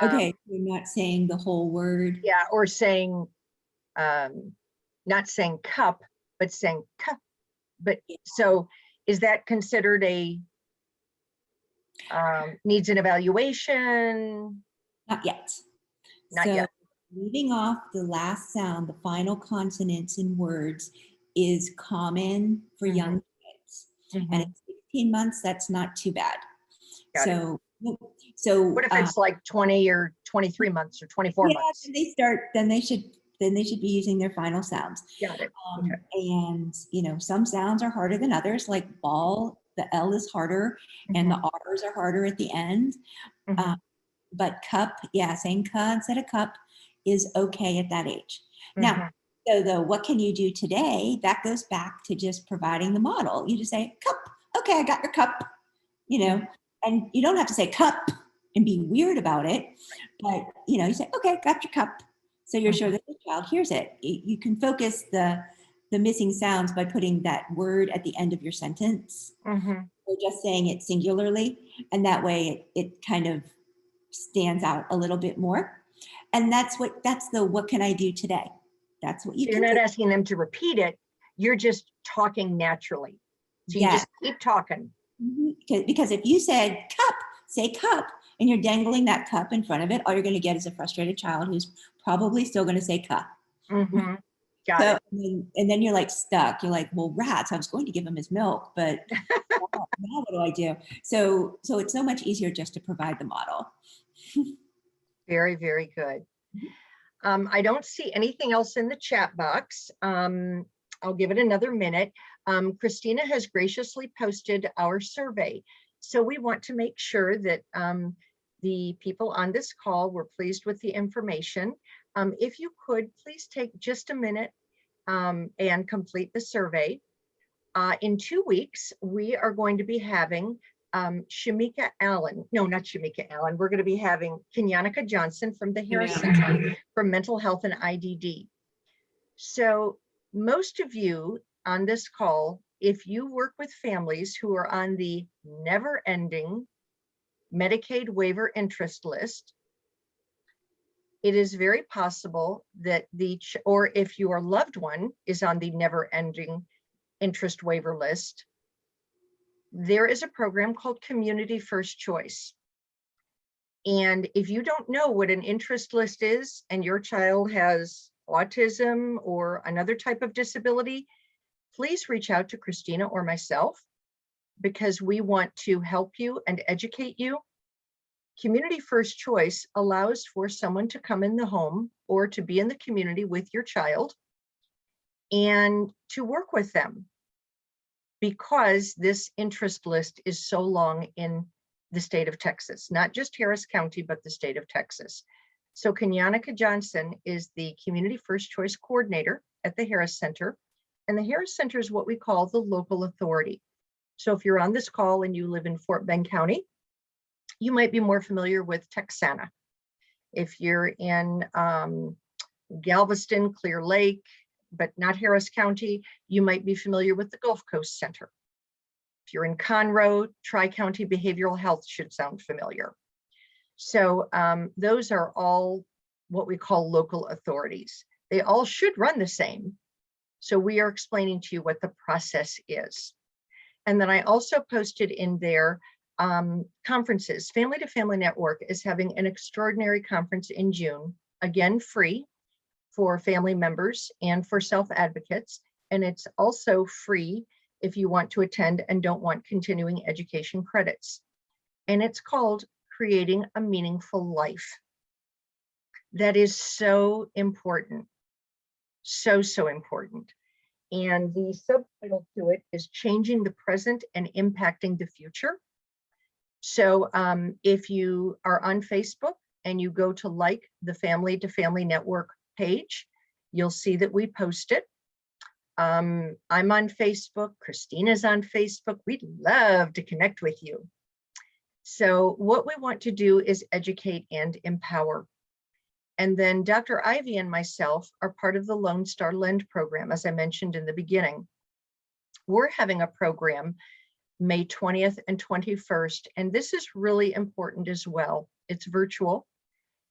um, Okay, you're not saying the whole word. yeah, or saying um, not saying cup, but saying cup. But so is that considered a needs an evaluation? Not yet. Not So yet. leaving off the last sound, the final consonants in words is common for Mhm. young kids. And at Mhm. 16 months, that's not too bad. Got it. So, so What if it's like 20 or 23 months or 24 yeah, months? then they start, then they should be using their final sounds. Got it. Okay. And some sounds are harder than others, like ball, the L is harder and the Mhm. R's are harder at the end. Mhm. But cup, yeah, saying "ka" instead of cup is okay at that age. Now, Mhm. so what can you do today? That goes back to just providing the model. You just say cup. Okay, I got your cup. You know, Mhm. and you don't have to say cup and be weird about it, but you say, okay, got your cup. So you're sure Mhm. that the child hears it. You can focus the missing sounds by putting that word at the end of your sentence Mhm. or just saying it singularly, and that way it kind of stands out a little bit more. And that's the what can I do today? That's what you So you're can not do. asking them to repeat it. You're just talking naturally. So you Yes. just keep talking. Because if you said cup, say cup, and you're dangling that cup in front of it, all you're going to get is a frustrated child who's probably still going to say cup. Mhm. Got So, it. and then you're like stuck. You're like, well, rats, I was going to give him his milk, but now what do I do? So it's so much easier just to provide the model. Very, very good. I don't see anything else in the chat box. I'll give it another minute. Christina has graciously posted our survey. So we want to make sure that the people on this call were pleased with the information. If you could, please take just a minute and complete the survey. In 2 weeks, we are going to be having Shamika Allen. No, not Shamika Allen. We're going to be having Kenyanika Johnson from the Harris Center for Mental Health and IDD. So most of you on this call, if you work with families who are on the never-ending Medicaid waiver interest list, it is very possible that or if your loved one is on the never ending interest waiver list, there is a program called Community First Choice. And if you don't know what an interest list is and your child has autism or another type of disability, please reach out to Christina or myself, because we want to help you and educate you. Community First Choice allows for someone to come in the home or to be in the community with your child and to work with them, because this interest list is so long in the state of Texas, not just Harris County, but the state of Texas. So Kenyanika Johnson is the Community First Choice Coordinator at the Harris Center. And the Harris Center is what we call the local authority. So if you're on this call and you live in Fort Bend County, you might be more familiar with Texana. If you're in Galveston, Clear Lake, but not Harris County, you might be familiar with the Gulf Coast Center. If you're in Conroe, Tri-County Behavioral Health should sound familiar. So those are all what we call local authorities. They all should run the same. So we are explaining to you what the process is. And then I also posted in there conferences. Family to Family Network is having an extraordinary conference in June, again, free for family members and for self-advocates. And it's also free if you want to attend and don't want continuing education credits. And it's called Creating a Meaningful Life. That is so important. So, so important. And the subtitle to it is Changing the Present and Impacting the Future. So if you are on Facebook and you go to like the Family to Family Network page, you'll see that we post it. I'm on Facebook, Christina's on Facebook. We'd love to connect with you. So what we want to do is educate and empower. And then Dr. Ivey and myself are part of the Lone Star Lend program, as I mentioned in the beginning. We're having a program May 20th and 21st, and this is really important as well. It's virtual,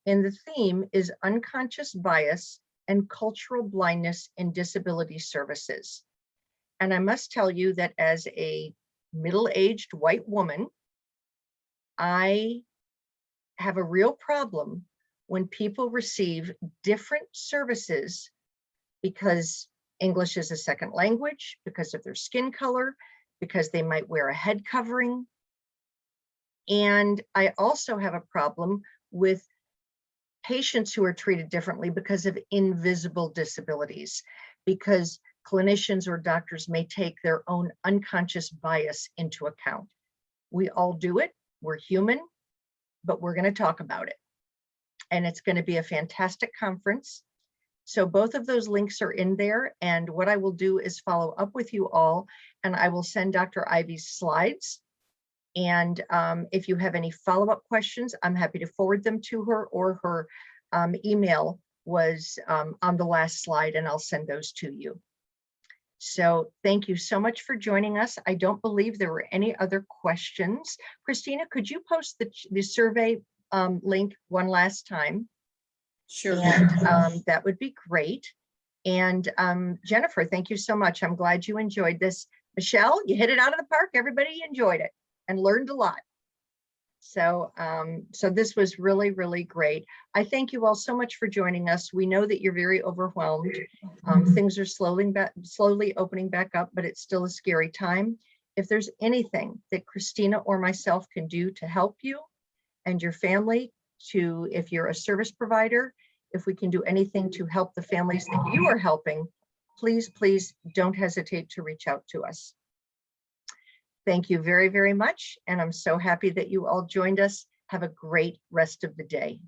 and the theme is unconscious bias and cultural blindness in disability services. And I must tell you that as a middle-aged white woman, I have a real problem when people receive different services because English is a second language, because of their skin color, because they might wear a head covering. And I also have a problem with patients who are treated differently because of invisible disabilities, because clinicians or doctors may take their own unconscious bias into account. We all do it, we're human, but we're going to talk about it. And it's going to be a fantastic conference. So both of those links are in there. And what I will do is follow up with you all, and I will send Dr. Ivey's slides. And if you have any follow-up questions, I'm happy to forward them to her, or her email was on the last slide, and I'll send those to you. So thank you so much for joining us. I don't believe there were any other questions. Christina, could you post the survey link one last time? Sure. And that would be great. And Jennifer, thank you so much. I'm glad you enjoyed this. Michelle, you hit it out of the park. Everybody enjoyed it and learned a lot. So, so this was really, really great. I thank you all so much for joining us. We know that you're very overwhelmed. Things are slowly opening back up, but it's still a scary time. If there's anything that Christina or myself can do to help you and your family, if you're a service provider, if we can do anything to help the families that you are helping, please, please don't hesitate to reach out to us. Thank you very, very much. And I'm so happy that you all joined us. Have a great rest of the day.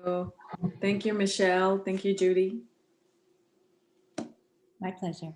Oh, thank you, Michelle. Thank you, Judy. My pleasure.